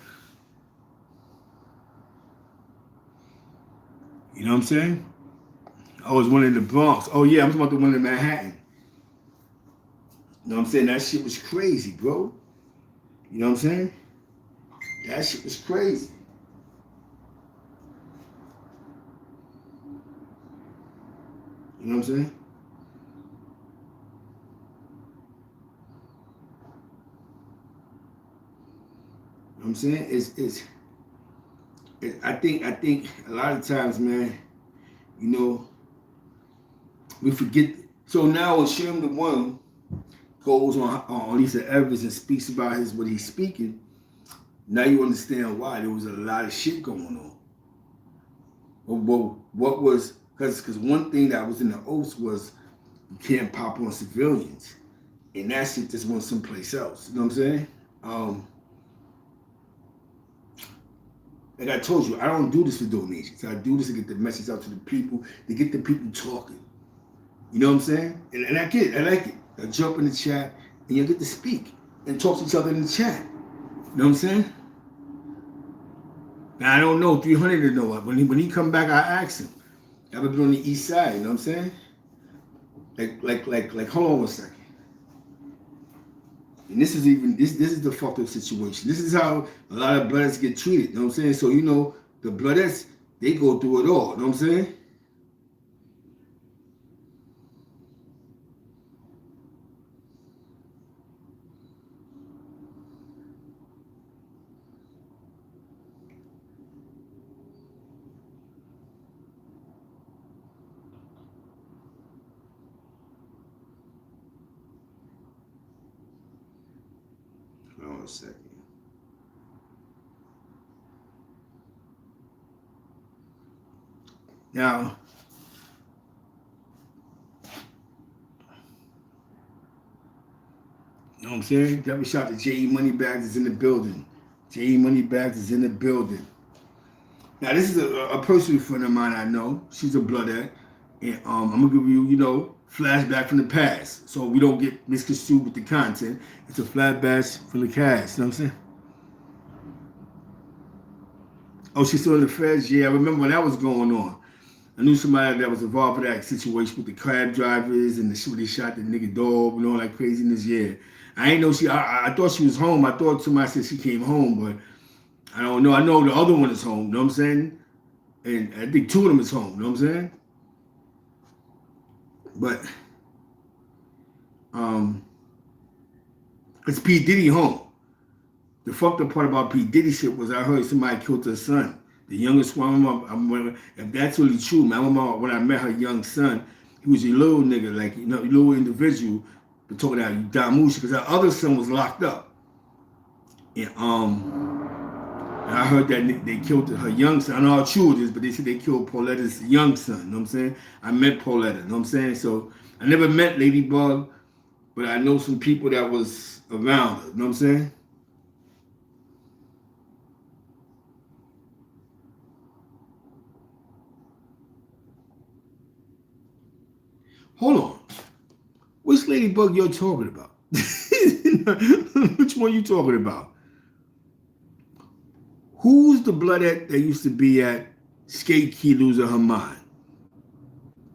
You know what I'm saying? I was one in the Bronx. Oh yeah, I'm talking about the one in Manhattan. You know what I'm saying? That shit was crazy, bro. You know what I'm saying? That shit was crazy. You know what I'm saying? You know what I'm saying? I think a lot of times, man, you know, we forget. So now when Shem the One goes on Lisa Evans and speaks about what he's speaking, now you understand why there was a lot of shit going on. Well, what was, because one thing that was in the oaths was you can't pop on civilians. And that shit just went someplace else. You know what I'm saying? Like I told you, I don't do this for donations. I do this to get the message out to the people, to get the people talking. You know what I'm saying? And I get it. I like it. I jump in the chat and you get to speak and talk to each other in the chat. You know what I'm saying? Now I don't know 300 to know. When he come back, I ask him. I've been on the east side. You know what I'm saying? Like. Hold on one second. And this is the fucked up situation. This is how a lot of Bloodettes get treated. You know what I'm saying? So you know the Bloodettes, they go through it all. You know what I'm saying? Hold on a second. Now, you know what I'm saying? Double shot to J.E. Moneybags is in the building. J.E. Moneybags is in the building. Now, this is a personal friend of mine I know. She's a Bloodette. And I'm going to give you, you know, flashback from the past. So we don't get misconstrued with the content. It's a flashback from the past. You know what I'm saying? Oh, she's still in the feds? Yeah, I remember when that was going on. I knew somebody that was involved in that situation with the cab drivers and the shit where they shot the nigga dog and all that craziness. Yeah. I ain't know I thought she was home. I thought somebody said she came home, but I don't know. I know the other one is home, you know what I'm saying? And I think two of them is home, you know what I'm saying? But it's P. Diddy home. The fucked up part about P. Diddy shit was I heard somebody killed her son. The youngest one, if that's really true, my mama, when I met her young son, he was a little nigga, like, you know, little individual, but talking about Damusha, because her other son was locked up. And I heard that they killed her young son. I don't know how true it is, but they said they killed Pauletta's young son, you know what I'm saying? I met Pauletta, you know what I'm saying? So I never met Ladybug, but I know some people that was around her, you know what I'm saying? Hold on. Which Ladybug you're talking about? Which one you talking about? Who's the Bloodette that used to be at Skate Key losing her mind?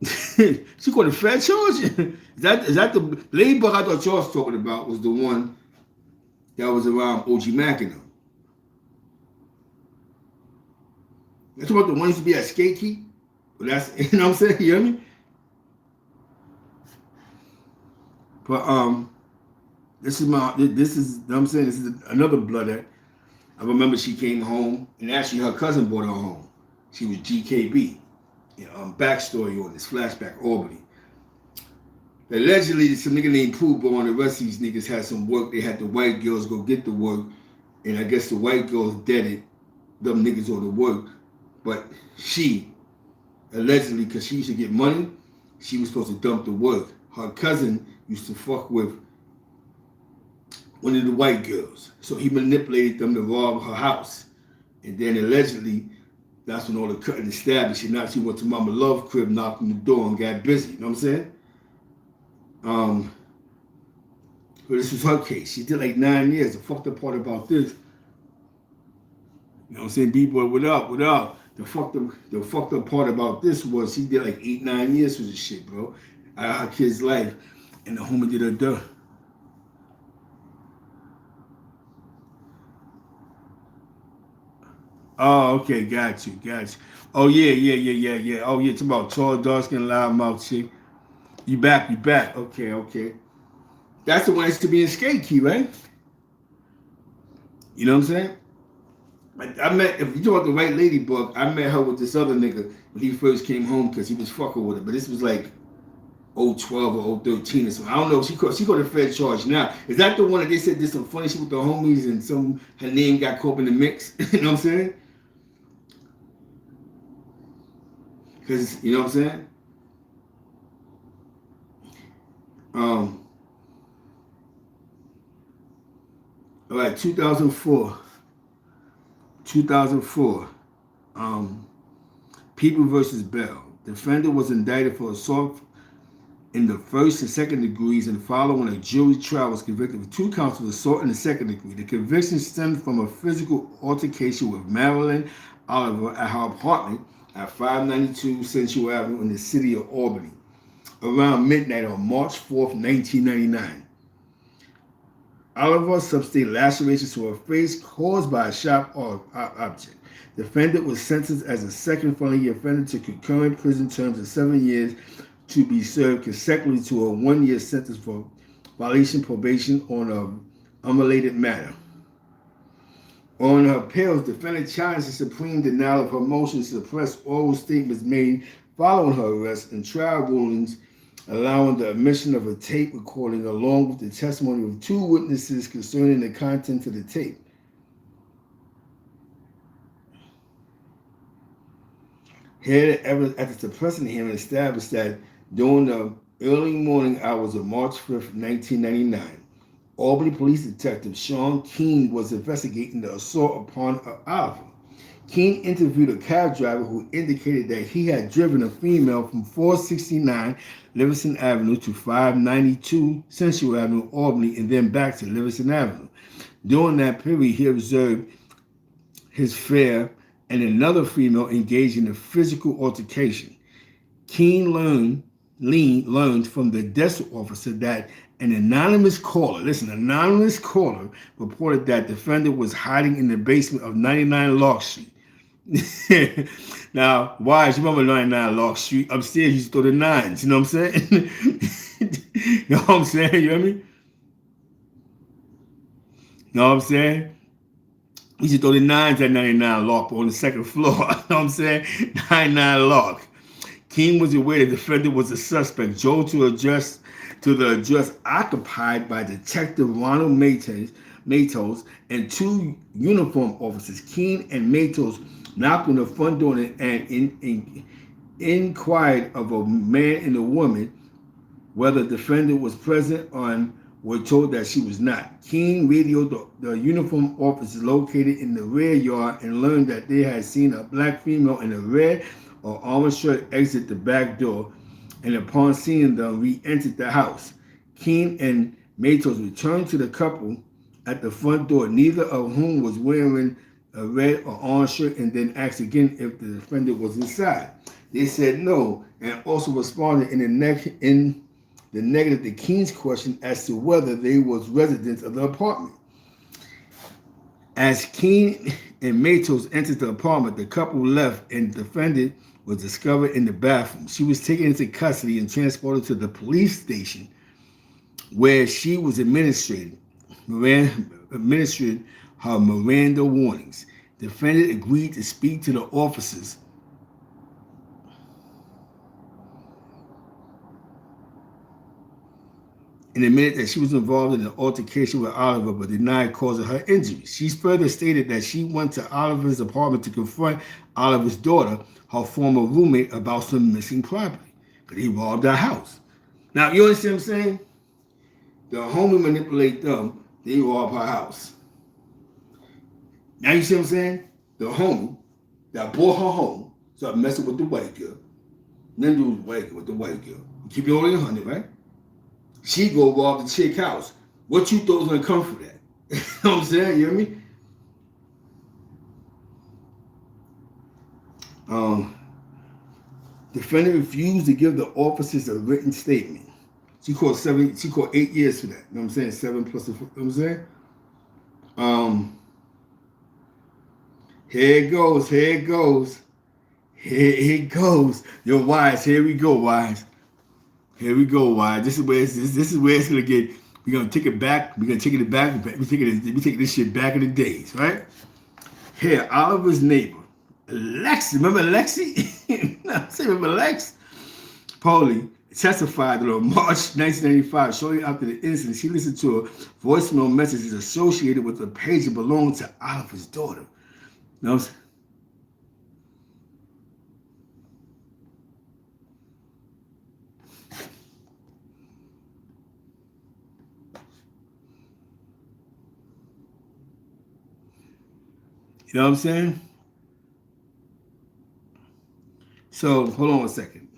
She got a fed charge? Is that the Ladybug I thought y'all was talking about was the one that was around OG Mack and them? That's about the one used to be at Skate Key? Well, that's, you know what I'm saying? You hear me? But this is you know what I'm saying, this is another Bloodette. I remember she came home, and actually her cousin brought her home. She was GKB. You know, backstory on this, flashback, Albany. Allegedly, some nigga named Pooh and the rest of these niggas had some work. They had the white girls go get the work, and I guess the white girls deaded them niggas on the work. But she, allegedly, because she used to get money, she was supposed to dump the work. Her cousin used to fuck with one of the white girls. So he manipulated them to rob her house. And then allegedly, that's when all the cutting and stabbing shit. Now she went to Mama Love crib, knocked on the door and got busy. You know what I'm saying? But this was her case. She did like 9 years. The fucked up part about this, you know what I'm saying? B-boy, what up, what up? The fucked up part about this was she did like 8, 9 years for this shit, bro. Out of her kid's life. And the homie did her dirt. Oh, okay, got you. Oh, yeah. Oh, yeah, talking about tall, dark skin, loud mouth chick. You back. Okay. That's the one that used to be in Skate Key, right? You know what I'm saying? I met, if you talk about the right lady book, I met her with this other nigga when he first came home because he was fucking with her. But this was like 012 or 013 or something. I don't know. She got a Fed charge now. Is that the one that they said did some funny shit with the homies and her name got caught in the mix? You know what I'm saying? Because, you know what I'm saying? All right, 2004. People versus Bell. Defendant was indicted for assault in the first and second degrees, and following a jury trial was convicted of 2 counts of assault in the second degree. The conviction stemmed from a physical altercation with Marilyn Oliver at her apartment at 592 Central Avenue in the city of Albany around midnight on March 4th, 1999. Oliver sustained lacerations to her face caused by a sharp object. The defendant was sentenced as a second felony offender to concurrent prison terms of 7 years to be served consecutively to a 1-year sentence for violation probation on an unrelated matter. On her appeals, the defendant challenged the supreme denial of her motion to suppress oral statements made following her arrest and trial rulings allowing the admission of a tape recording along with the testimony of 2 witnesses concerning the content of the tape. Here, the evidence at the suppression hearing established that during the early morning hours of March 5th, 1999, Albany Police Detective Sean Keene was investigating the assault upon Oliver. Keene interviewed a cab driver who indicated that he had driven a female from 469 Livingston Avenue to 592 Central Avenue, Albany, and then back to Livingston Avenue. During that period, he observed his fare and another female engaged in a physical altercation. Keene learned from the desk officer that an anonymous caller reported that the defendant was hiding in the basement of 99 Lark Street. Now, why? You remember 99 Lark Street? Upstairs, you used to throw the nines. You know what I'm saying? You know what I'm saying? You hear me? You know what I'm saying? We used to throw the nines at 99 Lark on the second floor. You know what I'm saying? 99 Lark. King was aware the defendant was a suspect. Drove to the address occupied by Detective Ronald Matos and 2 uniformed officers. Keene and Matos knocked on the front door and inquired of a man and a woman whether the defendant was present and were told that she was not. Keene radioed the uniformed officers located in the rear yard and learned that they had seen a black female in a red or orange shirt exit the back door, and upon seeing them, re-entered the house. Keene and Matos returned to the couple at the front door, neither of whom was wearing a red or orange shirt, and then asked again if the defendant was inside. They said no, and also responded in the negative to Keene's question as to whether they was residents of the apartment. As Keene and Matos entered the apartment, the couple left, and the defendant was discovered in the bathroom. She was taken into custody and transported to the police station, where she was administered her Miranda warnings. The defendant agreed to speak to the officers and admitted that she was involved in an altercation with Oliver, but denied causing her injury. She further stated that she went to Oliver's apartment to confront Oliver's daughter, her former roommate, about some missing property, because he robbed her house. Now, you understand what I'm saying? The homie manipulate them, they rob her house. Now, you see what I'm saying? The homie that brought her home started messing with the white girl. Then do with the white girl. Keep it all in 100, right? She go rob the chick house. What you thought was gonna come for that? You know what I'm saying? You hear me? Defendant refused to give the officers a written statement. She called 8 years for that. You know what I'm saying? 7 plus the, you know what I'm saying? Here it goes. Here it goes. Yo, Wise, here we go, Wise. Here we go, Wise. This is where it's gonna get. We're gonna take it back. We're taking this shit back in the days, right? Here, Oliver's neighbor, Lexi. Remember Lexi? Remember Lex? Paulie testified that on March 1995, shortly after the incident, she listened to a voicemail messages associated with a page that belonged to Oliver's daughter. You know what I'm saying? You know what I'm saying? So, hold on a second.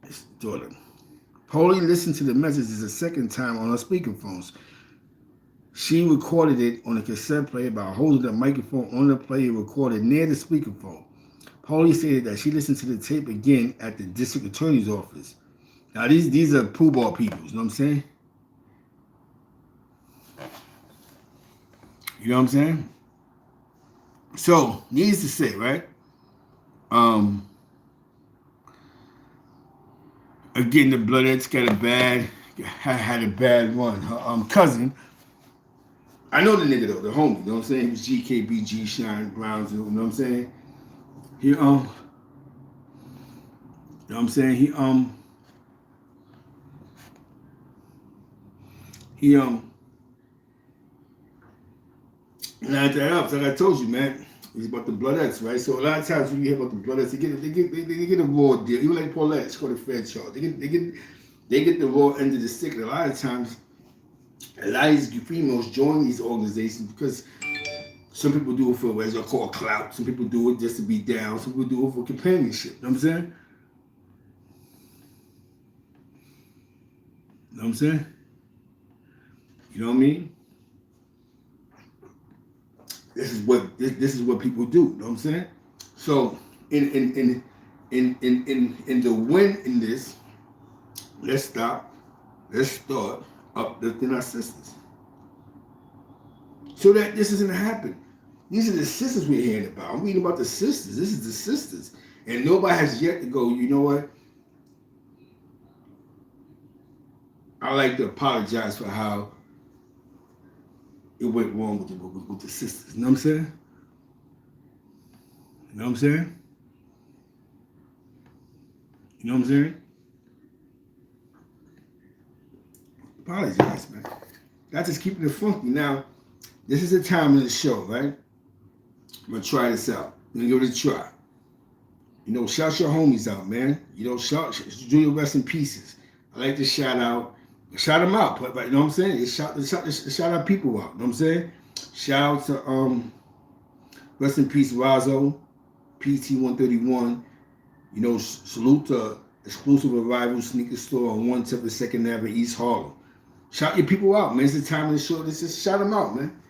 His daughter. Paulie listened to the messages a second time on her speakerphones. She recorded it on a cassette player by holding the microphone on the player recorded near the speakerphone. Paulie stated that she listened to the tape again at the district attorney's office. Now these are poo ball people, you know what I'm saying? You know what I'm saying? So, needless to say, right? Again, the Bloodettes had a bad run. Her cousin, I know the nigga though, the homie, you know what I'm saying? He was GKBG, Shine Browns, you know what I'm saying? He you know what I'm saying? He lined that up. So like I told you, man, it's about the Bloodettes, right? So a lot of times when you hear about the Bloodettes, they get a raw deal. Even like Paulette, it's called a fair charge. They get the raw end of the stick. And a lot of times, a lot of these females join these organizations because some people do it for what is called clout. Some people do it just to be down. Some people do it for companionship. You know what I'm saying? You know what I'm saying? You know what I mean? This is what people do. You know what I'm saying? So in the win in this, let's start uplifting our sisters. So that this isn't happening. These are the sisters we're hearing about. I'm reading about the sisters. This is the sisters. And nobody has yet to go, you know what? I like to apologize for how it went wrong with the sisters. You know what I'm saying? You know what I'm saying? You know what I'm saying? Apologize, man. That's just keeping it funky. Now, this is the time of the show, right? I'm going to try this out. I'm going to give it a try. You know, shout your homies out, man. You know, do your rest in pieces. I like to shout them out, but you know what I'm saying? Shout our people out, you know what I'm saying? Shout out to rest in peace, Razzo, PT131. You know, salute to Exclusive Arrival Sneaker Store on 172nd Avenue, East Harlem. Shout your people out, man. It's the time of the show. Just shout them out, man.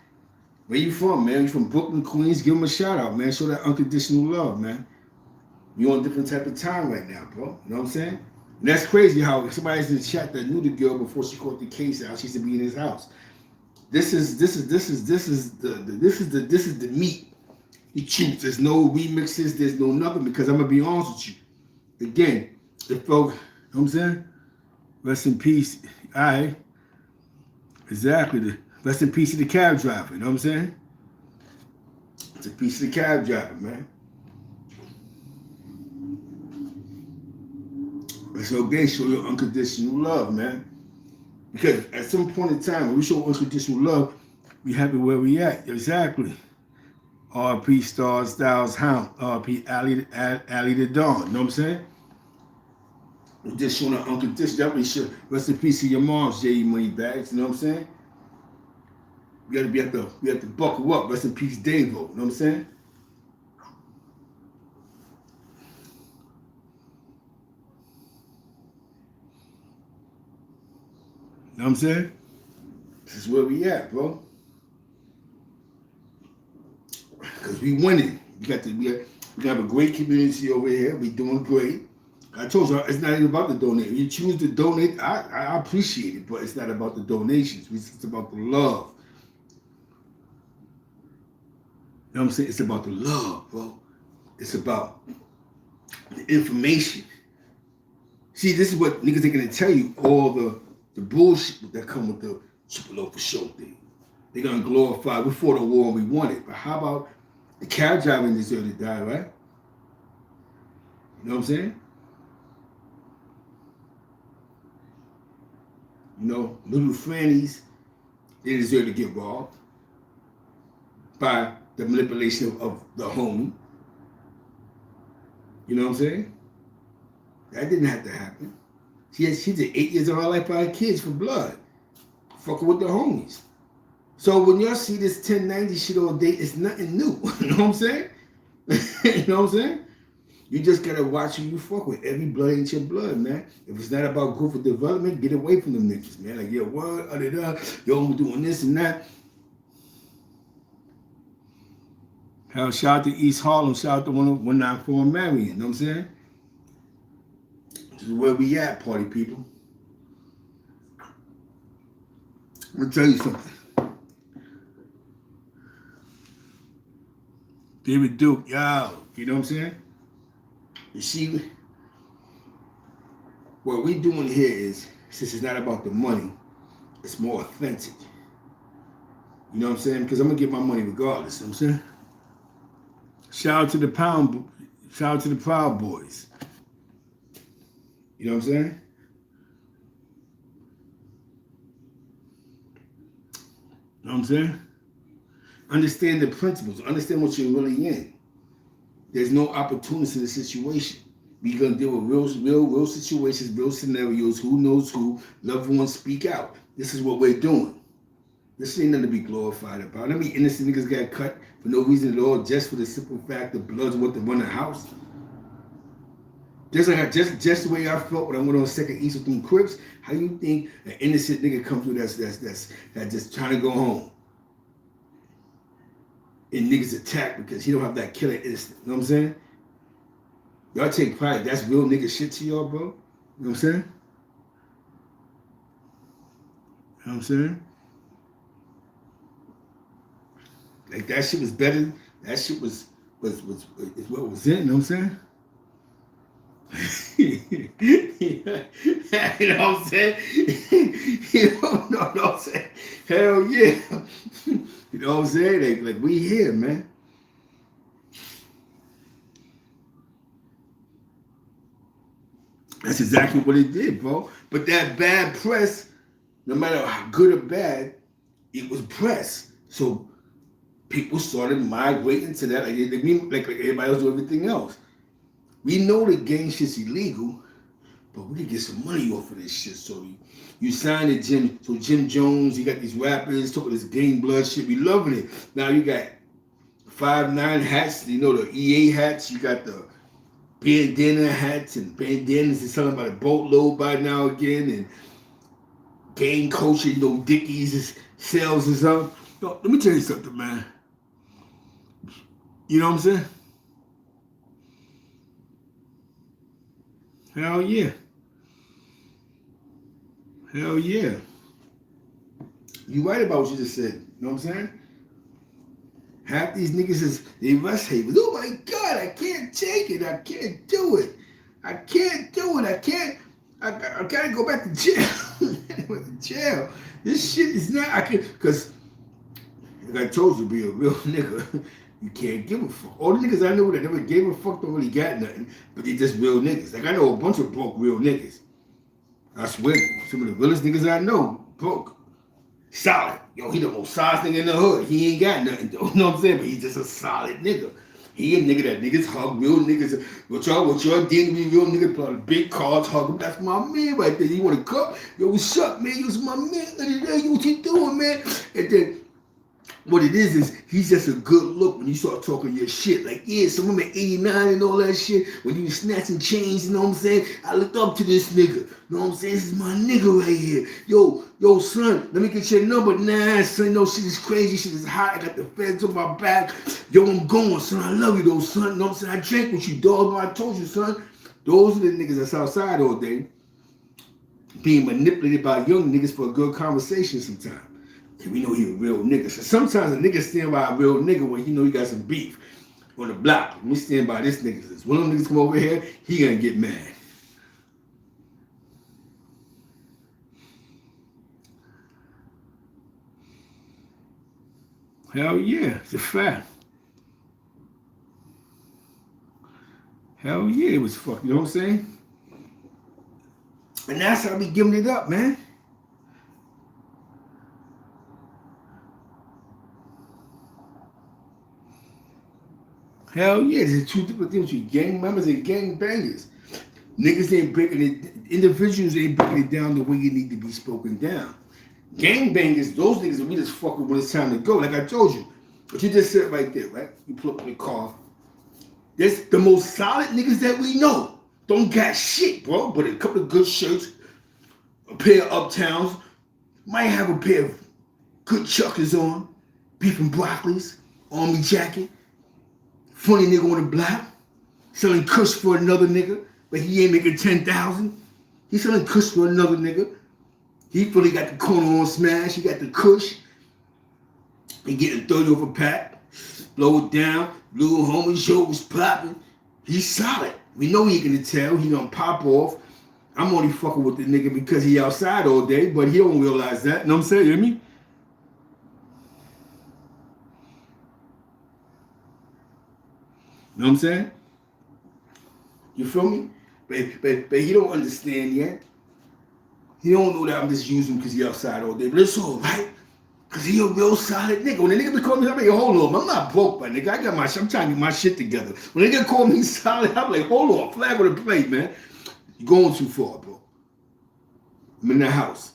Where you from, man? You from Brooklyn, Queens? Give them a shout out, man. Show that unconditional love, man. You on a different type of time right now, bro. You know what I'm saying? And that's crazy how somebody's in the chat that knew the girl before she caught the case out. She used to be in his house. This is the meat. The truth. There's no remixes. There's no nothing because I'm gonna be honest with you. Again, the folk, you know what I'm saying? Rest in peace. All right. Exactly. Rest in peace to the cab driver. You know what I'm saying? It's a piece of the cab driver, man. So they show your unconditional love, man. Because at some point in time, when we show unconditional love, we happy where we at. Exactly. R.P. Star Styles Hound. R.P. Alley the Dawn. You know what I'm saying? We just showing unconditional. That should rest in peace to your moms, J.E. Moneybags. You know what I'm saying? We have to buckle up. Rest in peace, Davo. You know what I'm saying? You know what I'm saying? This is where we at, bro. Because we winning. We have a great community over here. We doing great. I told you, it's not even about the donate. If you choose to donate, I appreciate it, but it's not about the donations. It's about the love. You know what I'm saying? It's about the love, bro. It's about the information. See, this is what niggas are going to tell you, all the bullshit that come with the super low for show thing. They're going to glorify, we fought a war and we won it. But how about the cab driver deserve to die, right? You know what I'm saying? You know, little Frannies, they deserve to get robbed by the manipulation of the homie. You know what I'm saying? That didn't have to happen. She did 8 years of her life by her kids for blood. Fucking with the homies. So when y'all see this 1090 shit all day, it's nothing new. You know what I'm saying? You know what I'm saying? You just gotta watch who you fuck with. Every blood ain't your blood, man. If it's not about growth or development, get away from them niggas, man. Like, yo, what? Yo, I'm doing this and that. Hell, shout out to East Harlem. Shout out to 194 Marion. You know what I'm saying? This is where we at, party people. I'm gonna tell you something. David Duke, yo, you know what I'm saying? You see, what we doing here is, since it's not about the money, it's more authentic. You know what I'm saying? Because I'm gonna get my money regardless, you know what I'm saying? Shout out to the Proud Boys. You know what I'm saying? You know what I'm saying? Understand the principles. Understand what you're really in. There's no opportunity in the situation. We're gonna deal with real situations, real scenarios. Who knows who? Loved ones speak out. This is what we're doing. This ain't nothing to be glorified about. I mean, innocent niggas got cut for no reason at all, just for the simple fact that blood's what to run the house. Just the way I felt when I went on 2nd East with them Crips. How you think an innocent nigga come through that's just trying to go home? And niggas attack because he don't have that killer instinct. You know what I'm saying? Y'all take pride. That's real nigga shit to y'all, bro. You know what I'm saying? You know what I'm saying? Like, that shit was better. That shit was what was in, you know what I'm saying? You know what I'm saying? You know what I'm saying? Hell yeah. You know what I'm saying? Like we here, man. That's exactly what it did, bro. But that bad press, no matter how good or bad, it was press. So people started migrating to that, like everybody else do everything else. We know the gang shit's illegal, but we can get some money off of this shit. So you signed to Jim Jones, you got these rappers talking this gang blood shit. We loving it. Now you got 5'9" hats, you know, the EA hats, you got the bandana hats and bandanas and something about a boatload by now again, and gang culture, you know, Dickies sales and something. Yo, let me tell you something, man. You know what I'm saying? Hell yeah. Hell yeah. You right about what you just said. You know what I'm saying? Half these niggas they rush haters. Oh my God, I can't take it. I can't do it. I can't do it. I gotta go back to jail. This shit is not, because like I told you, be a real nigga. You can't give a fuck. All the niggas I know that never gave a fuck don't really got nothing, but they just real niggas. Like I know a bunch of broke real niggas. I swear, some of the realest niggas I know, broke. Solid. Yo, he the most solid nigga in the hood. He ain't got nothing though. You know what I'm saying? But he's just a solid nigga. He a nigga that niggas hug, real niggas. What y'all dealing with real niggas, put on big cars, hug him. That's my man right there. You wanna come? Yo, what's up, man? You's my man. Yo, what you doing, man? And then what it is he's just a good look when you start talking your shit. Like, yeah, some women 89 and all that shit. When you snatching chains, you know what I'm saying? I looked up to this nigga. You know what I'm saying? This is my nigga right here. Yo, son, let me get your number. Nah, son, no, shit is crazy. Shit is hot. I got the feds on my back. Yo, I'm going, son. I love you, though, son. You know what I'm saying? I drank with you, dog. I told you, son. Those are the niggas that's outside all day being manipulated by young niggas for a good conversation sometimes. And we know he a real nigga. So sometimes a nigga stand by a real nigga when he know he got some beef on the block. Let me stand by this nigga. If one of them niggas come over here, he gonna get mad. Hell yeah, it's a fact. Hell yeah, it was fuck. You know what I'm saying? And that's how we giving it up, man. Hell yeah, there's two different things between gang members and gang bangers. Niggas ain't breaking it, individuals ain't breaking it down the way you need to be spoken down. Gang bangers, those niggas are we just fucking when it's time to go. Like I told you, but you just said right there, right? You pull up in the car. There's the most solid niggas that we know. Don't got shit, bro, but a couple of good shirts, a pair of Uptowns, might have a pair of good chuckers on, beef and broccolis, army jacket. Funny nigga on the block, selling kush for another nigga, but he ain't making 10,000. He selling kush for another nigga. He fully got the corner on smash. He got the kush. He getting 30 off a pack. Blow it down. Little homie show was popping. He's solid. We know he ain't gonna tell. He gonna pop off. I'm only fucking with the nigga because he outside all day, but he don't realize that. You know what I'm saying? You hear me? You know what I'm saying? You feel me? But he don't understand yet. He don't know that I'm just using him because he outside all day. But it's all right. Because he a real solid nigga. When the nigga be calling me, I'm like, hold on. I'm not broke, my nigga. I'm trying to get my shit together. When they call me solid, I'm like, hold on. Flag on the plate, man. You're going too far, bro. I'm in the house.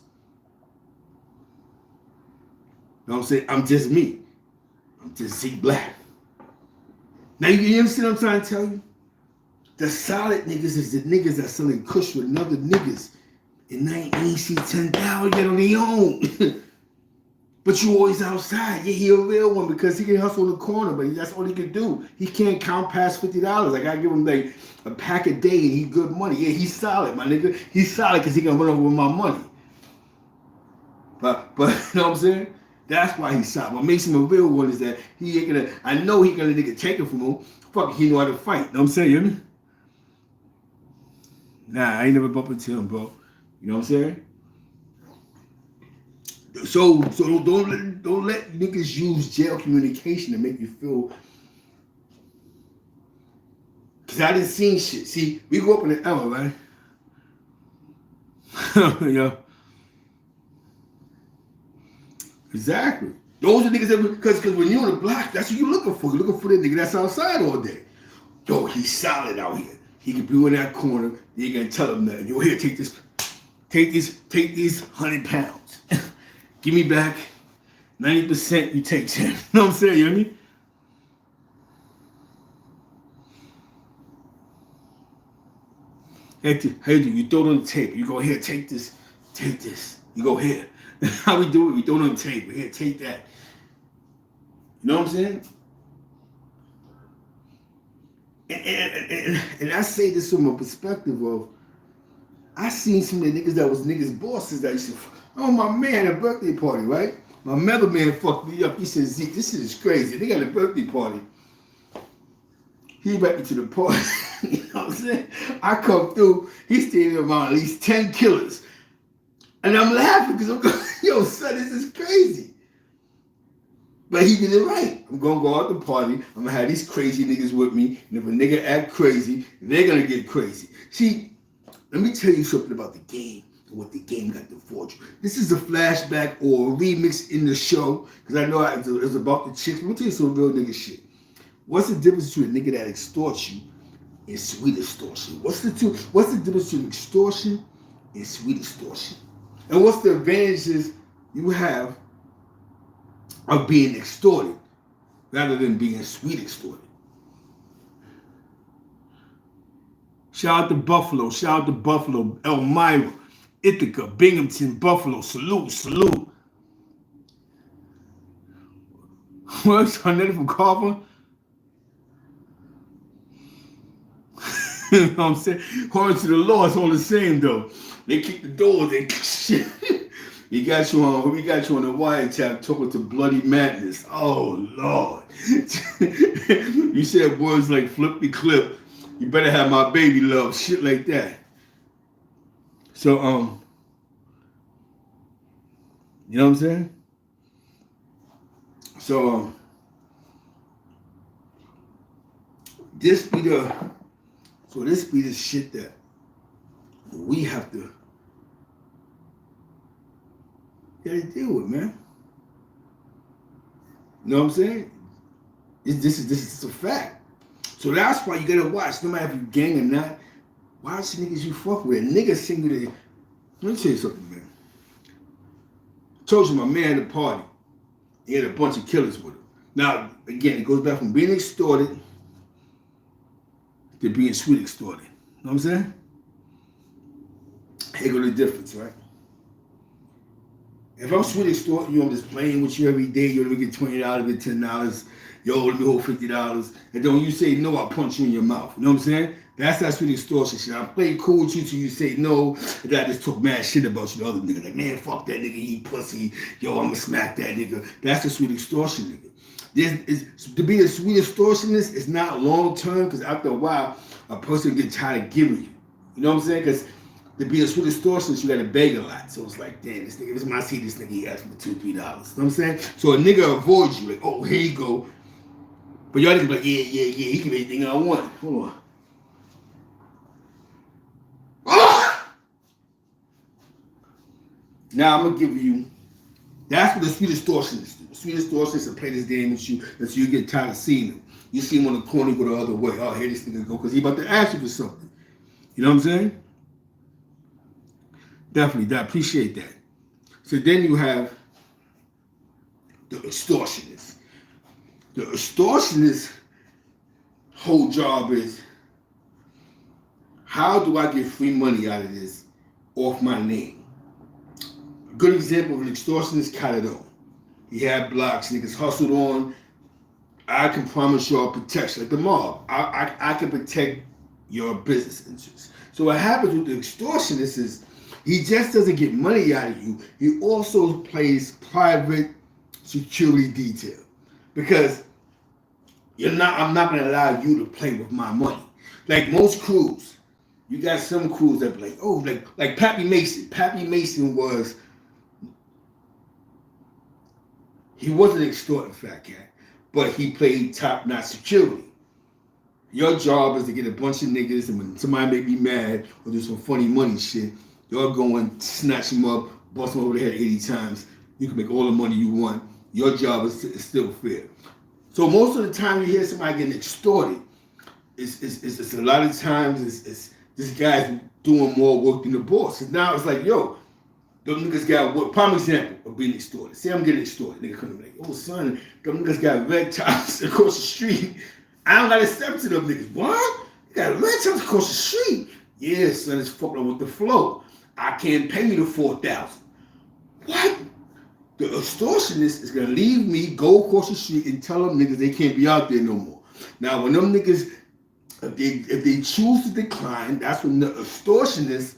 You know what I'm saying? I'm just me. I'm just Z Black. Now, you understand what I'm trying to tell you? The solid niggas is the niggas that selling kush with other niggas. And they ain't see 10,000 yet on their own. But you always outside. Yeah, he a real one because he can hustle in the corner, but that's all he can do. He can't count past $50. I gotta give him like a pack a day and he good money. Yeah, he's solid, my nigga. He's solid because he can run over with my money. But you know what I'm saying? That's why he's solid. What makes him a real one is that he ain't gonna, I know he gonna nigga take it from him. Fuck, he know how to fight. You know what I'm saying? You hear me? Nah, I ain't never bumped into him, bro. You know what I'm saying? So don't let niggas use jail communication to make you feel. Cause I didn't see shit. See, we grew up in the era, right? Yeah. Exactly. Those are niggas that, because when you're on the block, that's what you're looking for. You're looking for that nigga that's outside all day. Yo, he's solid out here. He can be in that corner. You ain't gonna tell him nothing. Yo, here, take these 100 pounds. Give me back 90%. You take 10. You know what I'm saying? You hear me? Hey, you throw it on the tape. You go here, take this. You go here. How we do it? We throw it on the tape. Here, take that. You know what I'm saying? And I say this from a perspective of, I seen some of the niggas that was niggas' bosses that used to, oh, my man had a birthday party, right? My mother man fucked me up. He said, Zeke, this shit is crazy. They got a birthday party. He invite me to the party. You know what I'm saying? I come through. He's standing around at least 10 killers. And I'm laughing because I'm going, yo, son, this is crazy. But he did it right. I'm gonna go out the party. I'm gonna have these crazy niggas with me. And if a nigga act crazy, they're gonna get crazy. See, let me tell you something about the game and what the game got to forge. This is a flashback or a remix in the show, because I know it's about the chicks. Let me tell you some real nigga shit. What's the difference between a nigga that extorts you and sweet extortion? What's the difference between extortion and sweet extortion? And what's the advantages you have of being extorted rather than being sweet extorted? Shout out to Buffalo, Elmira, Ithaca, Binghamton, Buffalo, salute. What's her name from Carver? You know what I'm saying? According to the law, it's all the same though. They kick the doors and shit. We got you on the wiretap talking to Bloody Madness. Oh Lord. You said words like flip the clip. You better have my baby love, shit like that. So you know what I'm saying? So this be the shit that we have to deal with, man. You know what I'm saying? This is a fact. So that's why you gotta watch, no matter if you gang or not, watch the niggas you fuck with. Niggas sing you the. Let me tell you something, man. I told you my man at the party, he had a bunch of killers with him. Now, again, it goes back from being extorted to being sweet extorted. You know what I'm saying? Here go the difference, right? If I'm sweet extorting you, I'm just playing with you every day. You let me get $20 of it, $10. Yo, let me hold $50. And then when you say no, I'll punch you in your mouth. You know what I'm saying? That's that sweet extortion shit. I'm playing cool with you till you say no, and I just talk mad shit about you. The other nigga, like, man, fuck that nigga, he pussy. Yo, I'ma smack that nigga. That's the sweet extortion nigga. To be a sweet extortionist is not long term, because after a while, a person gets tired of giving you. You know what I'm saying? Because to be a sweet extortionist, you gotta beg a lot. So it's like, damn, this nigga, every time I see this nigga, he asks me $2, $3. You know what I'm saying? So a nigga avoids you, like, oh, here you go. But y'all niggas be like, yeah, he can be anything I want. Hold on. Now I'm gonna give you, that's what the sweet extortionists do. The sweet extortionists will play this game with you until you get tired of seeing him. You see him on the corner, go the other way. Oh, here this nigga go, because he about to ask you for something. You know what I'm saying? Definitely, I appreciate that. So then you have the extortionist. The extortionist's whole job is, how do I get free money out of this off my name? A good example of an extortionist, Calderon. He had blocks, niggas hustled on. I can promise y'all protection, like the mob. I can protect your business interests. So what happens with the extortionist is, he just doesn't get money out of you. He also plays private security detail. Because I'm not gonna allow you to play with my money. Like most crews, you got some crews that be like, oh, like Pappy Mason. Pappy Mason he wasn't extorting fat cat, but he played top-notch security. Your job is to get a bunch of niggas, and when somebody make me mad or do some funny money shit, y'all go and snatch him up, bust him over the head 80 times. You can make all the money you want. Your job is still fair. So most of the time you hear somebody getting extorted, it's a lot of times it's this guy's doing more work than the boss. And now it's like, yo, them niggas got what? Prime example of being extorted. Say I'm getting extorted. Nigga come like, oh son, them niggas got red tops across the street. I don't gotta step to them niggas. What? You got red tops across the street? Yeah, son, it's fucking with the flow. I can't pay you the $4,000. What? The extortionist is gonna leave me, go across the street, and tell them niggas they can't be out there no more. Now, when them niggas, if they choose to decline, that's when the extortionist,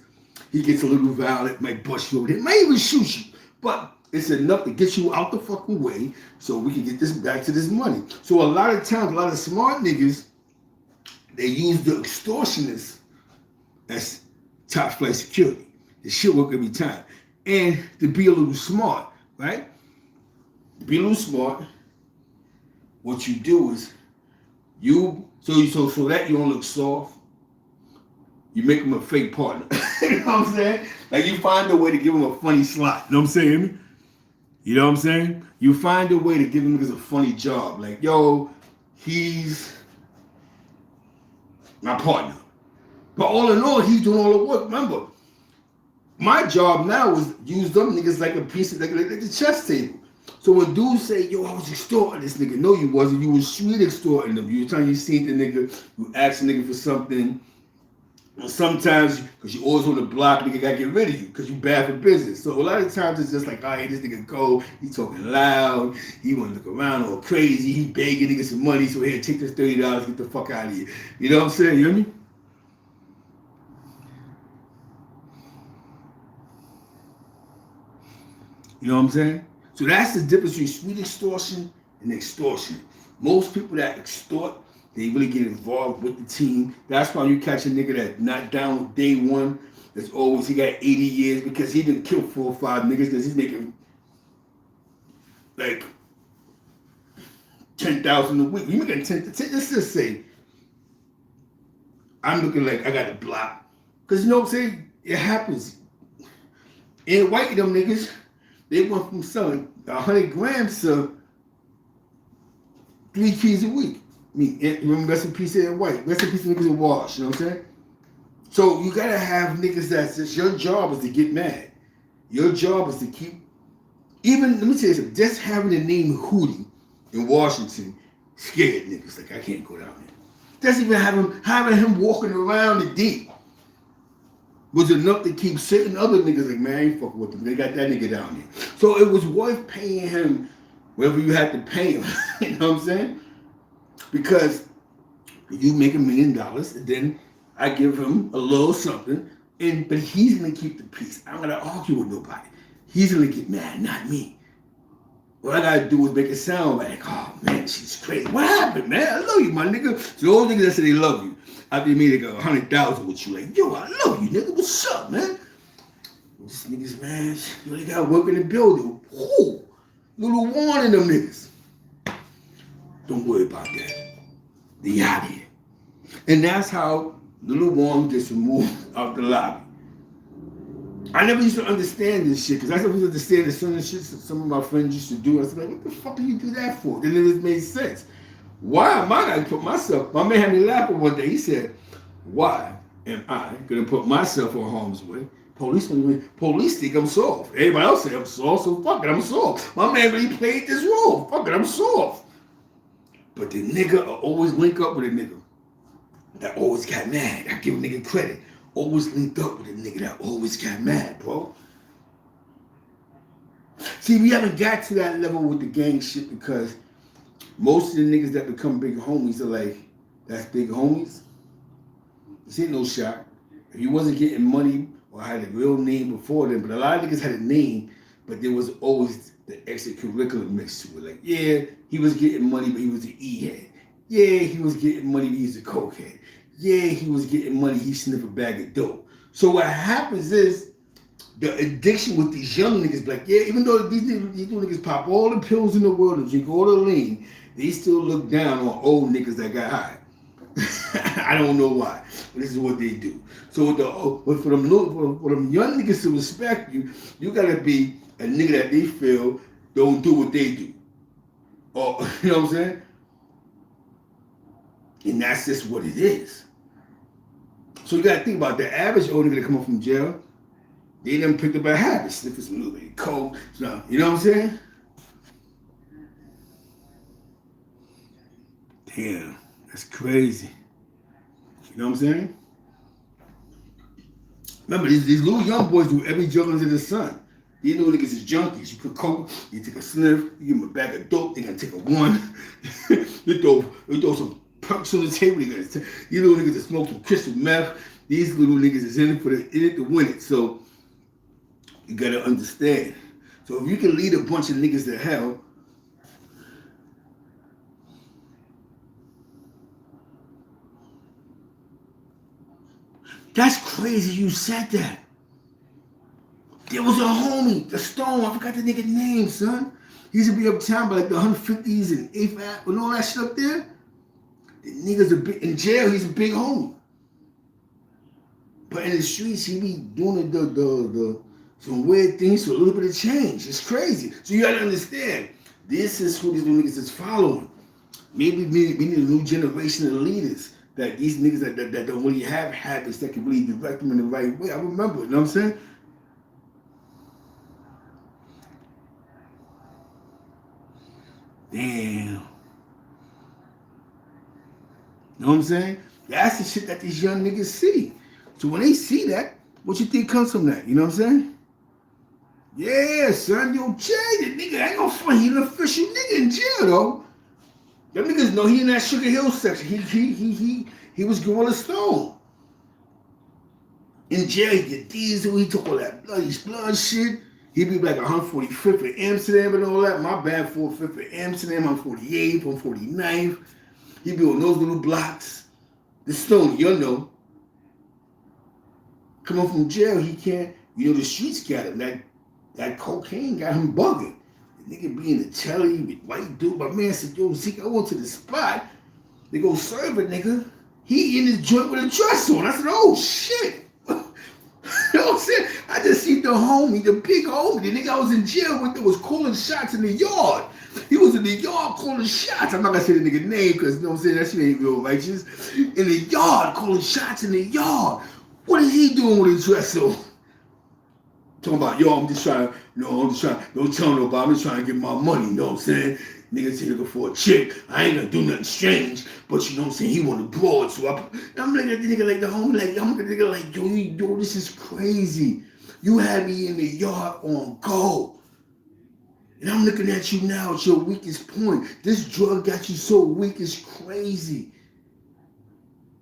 he gets a little violent, might bust you over there, might even shoot you. But it's enough to get you out the fucking way so we can get this back to this money. So a lot of times, a lot of smart niggas, they use the extortionist as top flight security. The shit work every time. And to be a little smart, right? Be a little smart. what you do is so that you don't look soft, you make them a fake partner. You know what I'm saying? Like you find a way to give them a funny slot. You know what I'm saying? You know what I'm saying? You find a way to give them niggas a funny job. Like, yo, he's my partner. But all in all, he's doing all the work. Remember, my job now is use them niggas like a piece of like the chess table. So when dudes say, yo, I was extorting this nigga, no, you wasn't. You was sweet extorting them. You were trying to see the nigga, you ask the nigga for something. And sometimes, because you always on the block, nigga gotta get rid of you because you bad for business. So a lot of times it's just like, all right, this nigga go, he talking loud, he wanna look around all crazy, he begging niggas some money, so here, take this $30, get the fuck out of here. You know what I'm saying? You hear me? You know what I'm saying? So that's the difference between sweet extortion and extortion. Most people that extort, they really get involved with the team. That's why you catch a nigga that not down day one. That's always, he got 80 years because he didn't kill 4 or 5 niggas because he's making like 10,000 a week. You making 10, let's just say, I'm looking like I got a block. Because you know what I'm saying? It happens. And white them niggas, they went from selling 100 grams to 3 keys a week. I mean, remember, rest in peace in white. Rest in peace niggas in wash, you know what I'm saying? So you gotta have niggas that's just, your job is to get mad. Your job is to keep, even, let me tell you something, just having the name Hootie in Washington scared niggas. Like, I can't go down there. Just even having him walking around the D was enough to keep certain other niggas like, man, I ain't fucking with them. They got that nigga down there. So it was worth paying him whatever you had to pay him. You know what I'm saying? Because you make $1 million, and then I give him a little something, but he's gonna keep the peace. I'm gonna argue with nobody. He's gonna get mad, not me. What I gotta do is make it sound like, oh man, she's crazy. What happened, man? I love you, my nigga. So those niggas that say they love you, after you meet, they got 100,000 with you, like, yo, I love you, nigga. What's up, man? This niggas, man, yo, they got work in the building. Whoo, little warning them niggas. Don't worry about that. They out here. And that's how Little Warren gets removed out the lobby. I never used to understand this shit, because I never used to understand the some of the shit some of my friends used to do. I was like, what the fuck do you do that for? Then it just made sense. Why am I gonna put myself, my man had me laughing one day, he said, why am I gonna put myself in harm's way? Police think I'm soft. Everybody else say I'm soft, so fuck it, I'm soft. My man really played this role. Fuck it, I'm soft. But the nigga always link up with a nigga that always got mad. I give a nigga credit. Always linked up with a nigga that always got mad, bro. See, we haven't got to that level with the gang shit because most of the niggas that become big homies are like, that's big homies. This ain't no shot. If he wasn't getting money or had a real name before then, but a lot of niggas had a name, but there was always the extracurricular mix to it. Like, yeah, he was getting money, but he was an E-head. Yeah, he was getting money, but he was a cokehead. Yeah, he was getting money, he sniffed a bag of dope. So what happens is, the addiction with these young niggas, like, yeah, even though these niggas pop all the pills in the world and drink all the lean, they still look down on old niggas that got high. I don't know why, but this is what they do. So for them young niggas to respect you, you gotta be a nigga that they feel don't do what they do. Or, you know what I'm saying? And that's just what it is. So you gotta think about the average old nigga that come up from jail, they done picked up a habit, sniffing some little bit of coke, so, you know what I'm saying? Damn, that's crazy. You know what I'm saying? Remember, these little young boys do every drug under the sun. These little niggas is junkies. You put coke, you take a sniff, you give them a bag of dope, they're gonna take a one. you throw some perks on the table, these little niggas that smoke some crystal meth. These little niggas is in it to win it. So you gotta understand. So if you can lead a bunch of niggas to hell, that's crazy you said that. There was a homie, the Stone, I forgot the nigga's name, son. He used to be uptown by like the 150s and 8th Ave and all that shit up there. The nigga's in jail, he's a big homie. But in the streets, he be doing the some weird things for a little bit of change. It's crazy. So you gotta understand, this is who these new niggas is following. Maybe we need a new generation of leaders. That these niggas that don't really have habits that can really direct them in the right way. I remember, you know what I'm saying? Damn. You know what I'm saying? That's the shit that these young niggas see. So when they see that, what you think comes from that? You know what I'm saying? Yeah, son, yo, Jay, the nigga ain't gonna find he an official nigga in jail though. Them niggas know he in that Sugar Hill section. He was Gorilla Stone. In jail, he get diesel, he took all that blood shit. He be like 145th in Amsterdam and all that. My bad, 45th in Amsterdam, 148th, 149th. He be on those little blocks. The Stone, you know. Coming from jail, he can't, the streets got him. That cocaine got him bugging. The nigga be in the telly with white dude. My man said, yo, Zeke, I went to the spot. They go serve a nigga. He in his joint with a dress on. I said, oh, shit. You know what I'm saying? I just seen the homie, the big homie. The nigga I was in jail with that was calling shots in the yard. He was in the yard calling shots. I'm not going to say the nigga name because, you know what I'm saying, that shit ain't real righteous. In the yard, calling shots in the yard. What is he doing with his dress on? Talking about, yo, I'm just trying, don't tell nobody, I'm just trying to get my money, you know what I'm saying? Niggas say looking for a chick, I ain't gonna do nothing strange, but you know what I'm saying, he want a broad, so I'm looking at the nigga like the homie, like, I'm looking at the nigga like, yo, this is crazy. You had me in the yard on go. And I'm looking at you now at your weakest point. This drug got you so weak, it's crazy.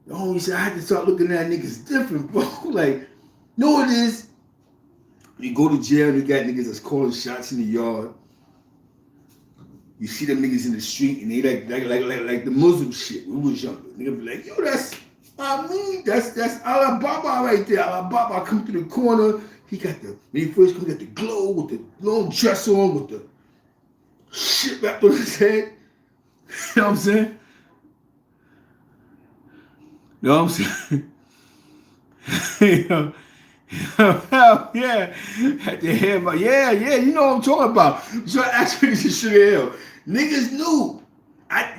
The homie said, I had to start looking at niggas different, bro. Like, no, it is. You go to jail, you got niggas that's calling shots in the yard. You see them niggas in the street, and they like the Muslim shit. We was younger. Nigga be like, yo, that's Alababa right there. Alababa come to the corner. He got when he first come, he got the glow with the long dress on, with the shit wrapped on his head. You know what I'm saying? You know what I'm saying? Hell yeah. At the head, but yeah, you know what I'm talking about. So actually, this is Sugar Hill. Niggas knew. I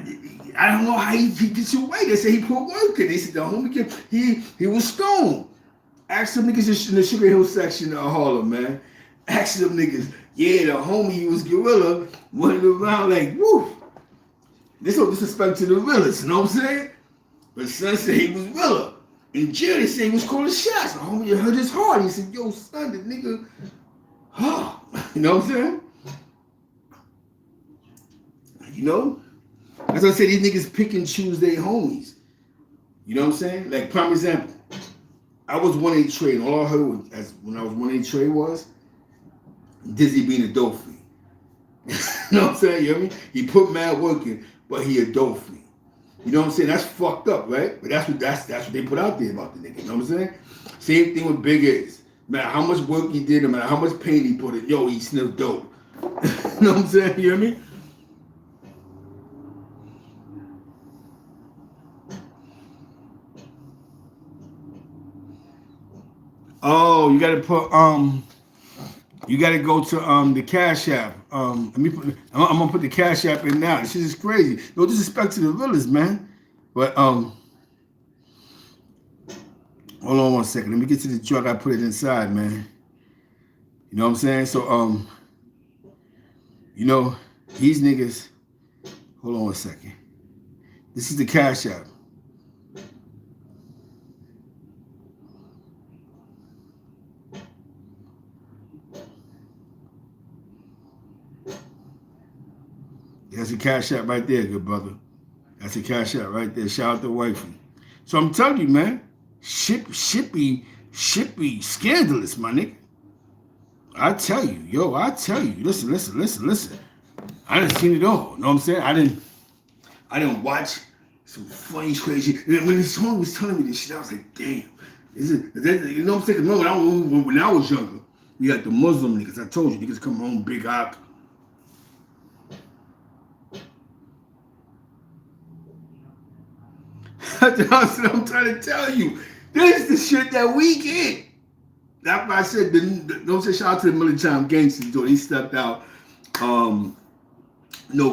don't know how he gets away. They say he put work in. They said the homie kid, he was stoned. Ask some niggas in the Sugar Hill section of Harlem, man. Ask them niggas. Yeah, the homie, he was gorilla, running around like, woo. This no disrespect to the realest, you know what I'm saying? But son said he was realer. In jail, they say he was calling shots. The homie hurt his heart. He said, yo, son, the nigga, you know what I'm saying? You know? As I said, these niggas pick and choose their homies. You know what I'm saying? Like, prime example, I was 1A Trey, and all I heard when I was 1A Trey was Dizzy being a dope fiend. You know what I'm saying? You know what I mean? He put mad work in, but he a dope fiend. You know what I'm saying? That's fucked up, right? But that's what they put out there about the nigga. You know what I'm saying? Same thing with Big A's. No matter how much work he did, no matter how much pain he put in, yo, he sniffed dope. You know what I'm saying? You hear me? Oh, you gotta put you gotta go to the Cash App. I'm gonna put the Cash App in now. This shit is crazy. No disrespect to the realest, man. But hold on one second. Let me get to the drug. I put it inside, man. You know what I'm saying? So you know, these niggas, hold on one second. This is the Cash App. That's a Cash App right there, good brother. That's a Cash App right there. Shout out to wifey. So I'm telling you, man, shit be scandalous, my nigga. I tell you, yo, I tell you. Listen. I done seen it all. You know what I'm saying? I didn't watch some funny, crazy. When this song was telling me this shit, I was like, damn. You know what I'm saying? When I was younger, we had the Muslim niggas. I told you, niggas come home, big op. I'm trying to tell you. This is the shit that we get. That's why I said, don't say shout out to the military gangsters, though. He stepped out.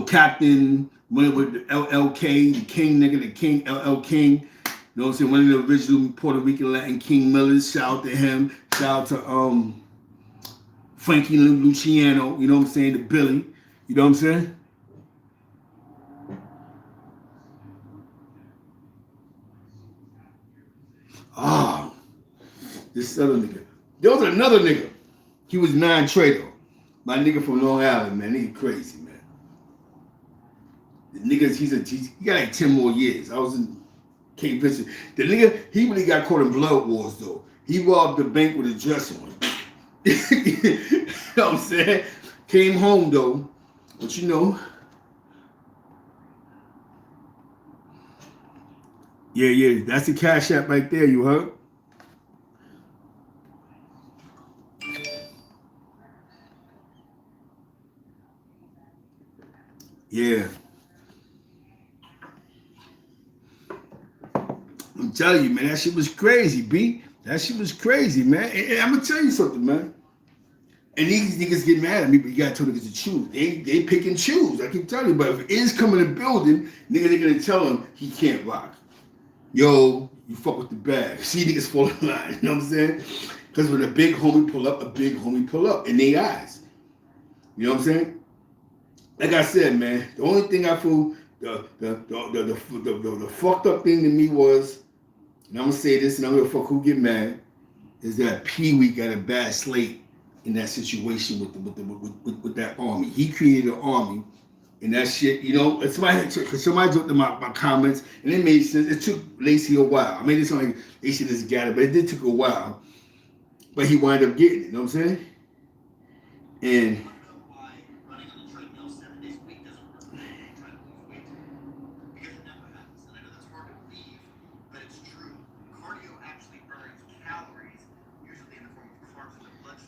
Captain, one with the LLK, the King nigga, the King, LL King. You know what I'm saying? One of the original Puerto Rican Latin King Millers. Shout out to him. Shout out to Frankie Luciano. You know what I'm saying? The Billy. You know what I'm saying? Oh, this other nigga. There was another nigga. He was non-trader. My nigga from Long Island, man. Nigga crazy, man. The niggas, he got like 10 more years. I was in Cape Vincent. The nigga, he really got caught in blood wars, though. He robbed the bank with a dress on. You know what I'm saying? Came home, though. But you know. Yeah. That's the Cash App right there, you heard? Yeah. I'm telling you, man, that shit was crazy, B. That shit was crazy, man. And I'm gonna tell you something, man. And these niggas get mad at me, but you gotta tell niggas to choose. They pick and choose. I keep telling you, but if it is coming in the building, niggas are gonna tell him he can't rock. Yo, you fuck with the bag. See niggas fall in line, you know what I'm saying? Because when a big homie pull up, a big homie pull up in their eyes. You know what I'm saying? Like I said, man, the only thing I feel the fucked up thing to me was, and I'm gonna say this, and I'm gonna fuck who get mad, is that Pee Wee got a bad slate in that situation with that army. He created an army, and that shit, you know, somebody looked at my comments, and it made sense. It took Lacey a while. I made it sound like Lacey just got it, but it did take a while. But he wound up getting it. You know what I'm saying? And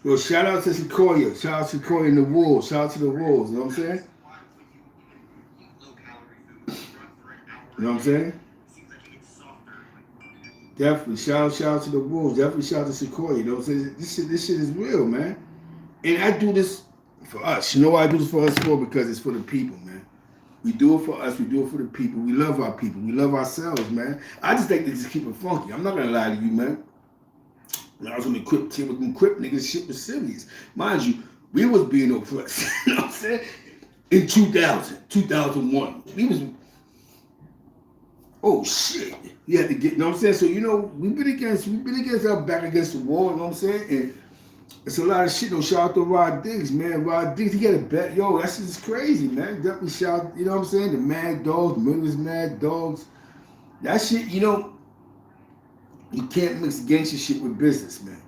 yo, shout out to Sequoia. Shout out to Sequoia and the Wolves. Shout out to the Wolves. You know what I'm saying? You know what I'm saying? Definitely. Shout out to the Wolves. Definitely shout out to Sequoia. You know what I'm saying? This shit is real, man. And I do this for us. You know why I do this for us for? Because it's for the people, man. We do it for us. We do it for the people. We love our people. We love ourselves, man. I just think they just keep it funky. I'm not going to lie to you, man. When I was on the Crip team with them Crip niggas, shit was serious. Mind you, we was being oppressed. You know what I'm saying? In 2001. We was, oh shit. You had to get, you know what I'm saying? So, you know, we've been against our back against the wall, you know what I'm saying? And it's a lot of shit, though. Shout out to Rod Diggs, man. Rod Diggs, he got a bet. Yo, that shit is crazy, man. Definitely shout, you know what I'm saying? The Mad Dogs, Millers Mad Dogs. That shit, you know, you can't mix gangster shit with business, man.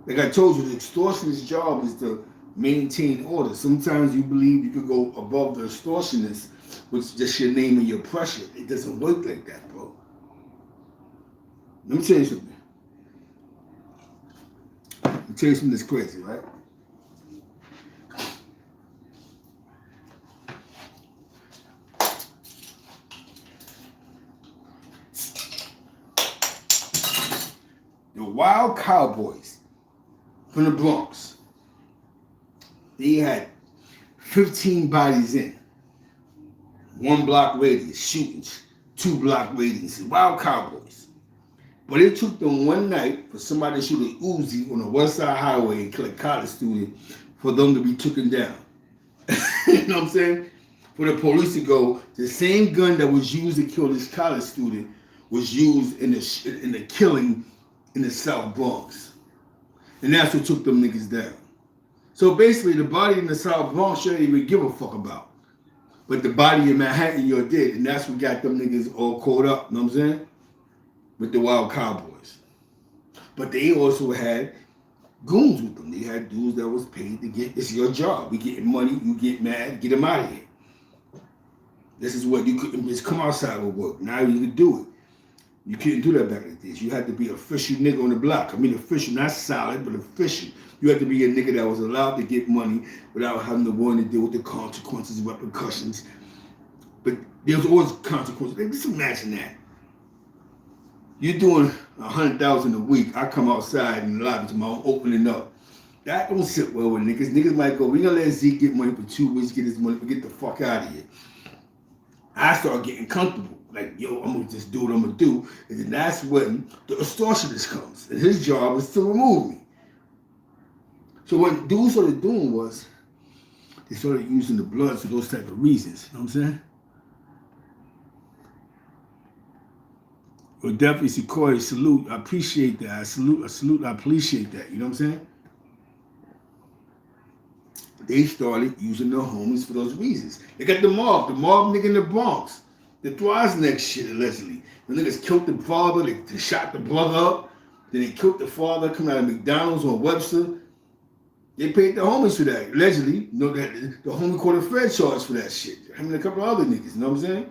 Like I told you, the extortionist's job is to maintain order. Sometimes you believe you could go above the extortionist, which is just your name and your pressure. It doesn't work like that, bro. Let me tell you something. Let me tell you something that's crazy, right? The Wild Cowboys from the Bronx, they had 15 bodies in. 1 block radius, shootings, 2 block radius. Wild Cowboys. But it took them one night for somebody to shoot an Uzi on the West Side Highway and kill a college student for them to be taken down. You know what I'm saying? For the police to go, the same gun that was used to kill this college student was used in the killing in the South Bronx. And that's what took them niggas down. So basically, the body in the South Bronx, you don't even give a fuck about. But the body in Manhattan, you're dead. And that's what got them niggas all caught up, you know what I'm saying? With the Wild Cowboys. But they also had goons with them. They had dudes that was paid to get, it's your job. We getting money, you get mad, get them out of here. This is what you couldn't just come outside with work. Now you can do it. You couldn't do that back in the days. You had to be an official nigga on the block. I mean official, not solid, but official. You had to be a nigga that was allowed to get money without having to want to deal with the consequences and repercussions. But There's always consequences. Just imagine that. You're doing 100,000 a week. I come outside in the lobby tomorrow, opening up. That don't sit well with niggas. Niggas might go, we gonna let Zeke get money for 2 weeks, get his money, but get the fuck out of here. I start getting comfortable. Like, yo, I'm gonna just do what I'm gonna do. And then that's when the extortionist comes. And his job is to remove me. So what dudes started doing was, they started using the Bloods for those type of reasons. You know what I'm saying? Well, definitely, Sequoia, salute. I appreciate that. I salute, I appreciate that. You know what I'm saying? They started using their homies for those reasons. They got the mob nigga in the Bronx. The Thwasneck shit, allegedly. The niggas killed the father, they shot the brother up, then they killed the father coming out of McDonald's on Webster. They paid the homies for that, allegedly. You know, that the homie caught a Fed charge for that shit. Him and a couple of other niggas, you know what I'm saying?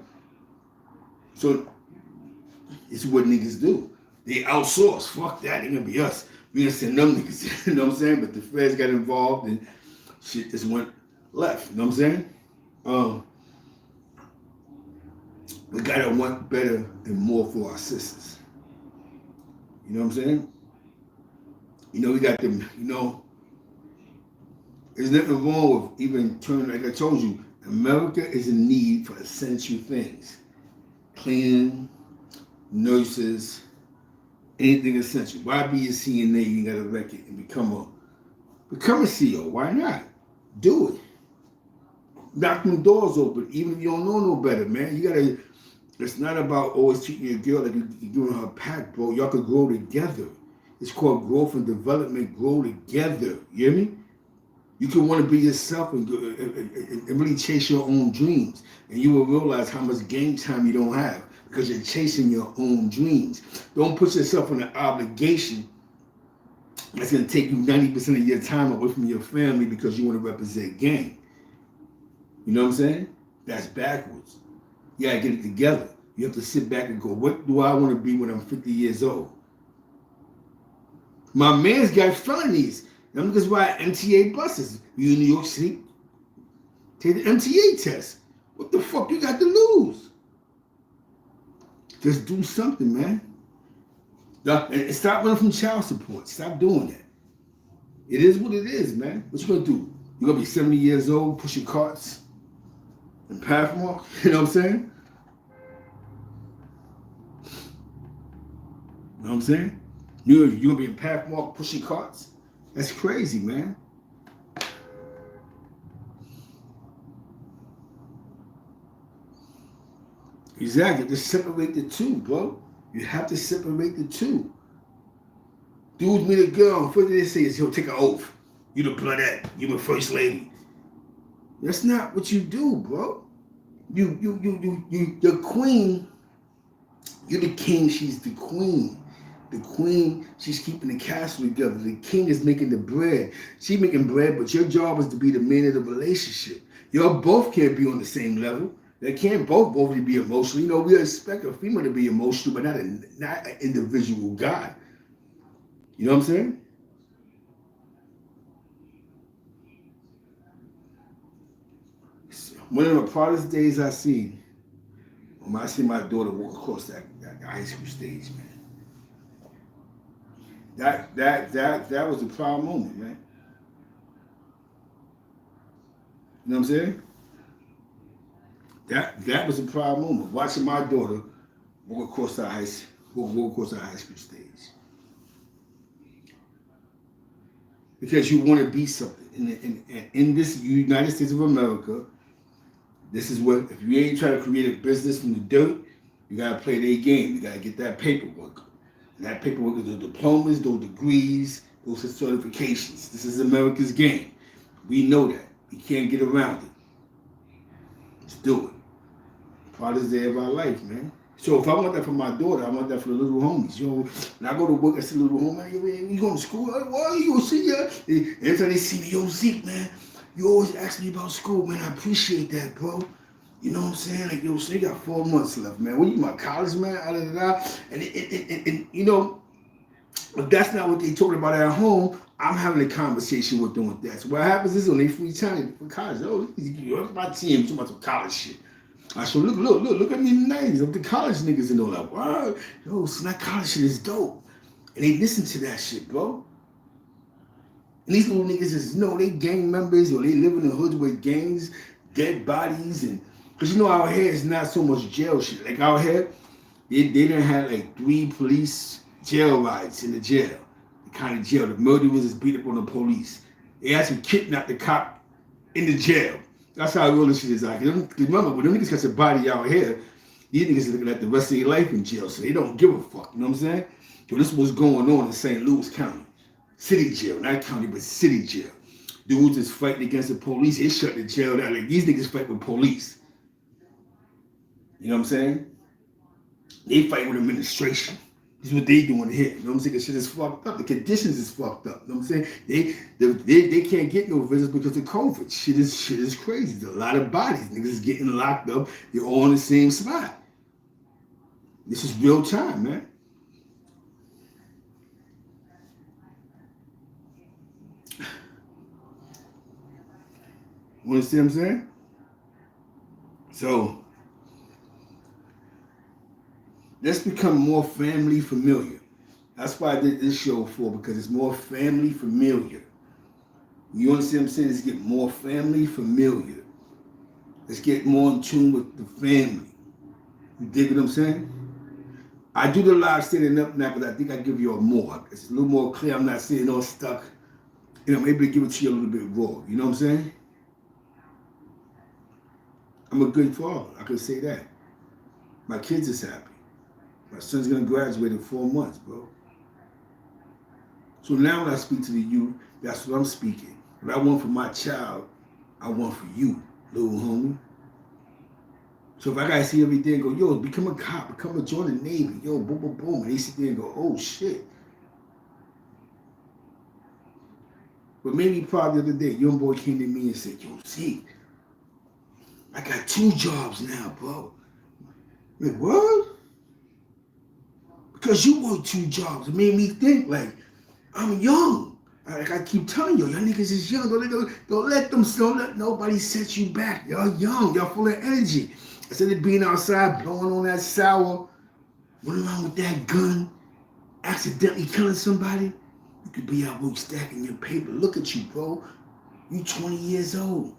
So, it's what niggas do. They outsource. Fuck that, they gonna be us. We gonna send them niggas, you know what I'm saying? But the feds got involved and shit just went left, you know what I'm saying? We gotta want better and more for our sisters. You know what I'm saying? You know, we got them, you know, there's nothing wrong with even turning, like I told you, America is in need for essential things. Cleaning, nurses, anything essential. Why be a CNA, you got a record and become a CEO? Why not? Do it. Knock them doors open, even if you don't know no better, man. You gotta, it's not about always treating your girl like you're giving her a pack, bro. Y'all could grow together. It's called growth and development, grow together. You hear me? You can want to be yourself and really chase your own dreams. And you will realize how much game time you don't have because you're chasing your own dreams. Don't put yourself in an obligation that's going to take you 90% of your time away from your family because you want to represent gang. You know what I'm saying? That's backwards. You got to get it together. You have to sit back and go, what do I want to be when I'm 50 years old? My man's got felonies. Them niggas ride MTA buses. You in New York City, take the MTA test. What the fuck you got to lose? Just do something, man. And stop running from child support. Stop doing that. It is what it is, man. What you gonna do? You gonna be 70 years old, pushing carts and Pathmark? You know what I'm saying? You know what I'm saying? You gonna be in Pathmark pushing carts? That's crazy, man. Exactly. Just separate the two, bro. You have to separate the two. Dudes meet a girl, first thing they say is, yo, take an oath. You the Bloodette. You the first lady. That's not what you do, bro. You the queen. You're the king, she's the queen. The queen, she's keeping the castle together. The king is making the bread. She's making bread, but your job is to be the man of the relationship. Y'all both can't be on the same level. They can't both be emotional. You know, we expect a female to be emotional, but not an individual guy. You know what I'm saying? One of the proudest days I seen, when I see my daughter walk across that high school stage, man. That was a proud moment, man. You know what I'm saying? That was a proud moment. Watching my daughter walk across that high school stage. Because you want to be something. In this United States of America, this is what, if you ain't trying to create a business from the dirt, you gotta play their game. You gotta get that paperwork. And that paperwork is the diplomas, those degrees, those certifications. This is America's game. We know that. We can't get around it. Let's do it. Proudest day of our life, man. So if I want that for my daughter, I want that for the little homies. You know, when I go to work, I see little homie, you going to school? Why you gonna see ya? Every time they see me, yo, Zeke, man, you always ask me about school, man. I appreciate that, bro. You know what I'm saying? Like, yo, so you got 4 months left, man. What, you my college, man? And you know, if that's not what they talking about at home, I'm having a conversation with them with that. So what happens is on their free time for college, oh, you're my team, too much of college shit. I said, look at me names of the college niggas and all that. Wow, yo, so that college shit is dope. And they listen to that shit, bro. And these little niggas is, they gang members or they live in the hood with gangs, dead bodies, and because out here it's not so much jail shit. Like out here, they done had like 3 police jail rides in the jail. The kind of jail. The murderers is beat up on the police. They actually kidnapped the cop in the jail. That's how real this shit is. Like, remember, when them niggas catch a body out here, these niggas are looking at the rest of their life in jail, so they don't give a fuck. You know what I'm saying? So this is what's going on in St. Louis County. City jail, not county, but city jail. Dudes is fighting against the police. They shut the jail down. Like, these niggas fight with police. You know what I'm saying? They fight with administration. This is what they doing here. You know what I'm saying? The shit is fucked up. The conditions is fucked up. You know what I'm saying? They can't get no visits because of COVID. Shit is crazy. There's a lot of bodies. Niggas is getting locked up. They're all in the same spot. This is real time, man. You understand what I'm saying? So, let's become more family familiar. That's why I did this show for, because it's more family familiar. You understand what I'm saying? Let's get more family familiar. Let's get more in tune with the family. You dig what I'm saying? I do the live standing up now, but I think I give you all more. It's a little more clear. I'm not sitting all stuck. I'm able to give it to you a little bit raw. You know what I'm saying? I'm a good father. I can say that. My kids is happy. My son's gonna graduate in 4 months, bro. So now when I speak to the youth, that's what I'm speaking. What I want for my child, I want for you, little homie. So if I gotta see every day and go, yo, become a cop, join the Navy, yo, boom, boom, boom, and they sit there and go, oh shit. But maybe probably the other day, young boy came to me and said, yo, see, I got 2 jobs now, bro. Like, what? Because you work 2 jobs. It made me think, like, I'm young. Like I keep telling you, y'all niggas is young. Don't let nobody set you back. Y'all young. Y'all full of energy. Instead of being outside, blowing on that sour, running around with that gun, accidentally killing somebody, you could be out work stacking your paper. Look at you, bro. You 20 years old.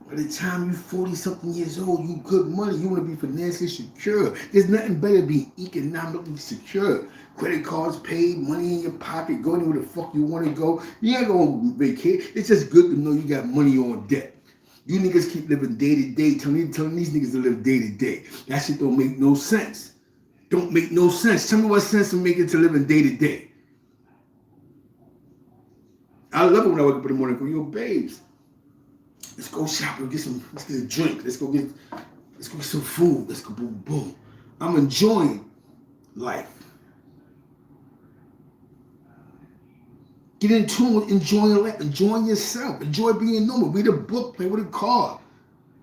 By the time you 40-something years old, you good money. You want to be financially secure. There's nothing better than being economically secure. Credit cards paid, money in your pocket, go anywhere the fuck you want to go. You ain't going to vacate. It's just good to know you got money on debt. You niggas keep living day to day, telling these niggas to live day to day. That shit don't make no sense. Don't make no sense. Tell me what sense to make it to living day to day. I love it when I wake up in the morning and go, yo, babes, let's go shopping, let's get a drink, let's go get some food, let's go boom, boom. I'm enjoying life. Get in tune with enjoying life, enjoying yourself, enjoy being normal, read a book, play with a car,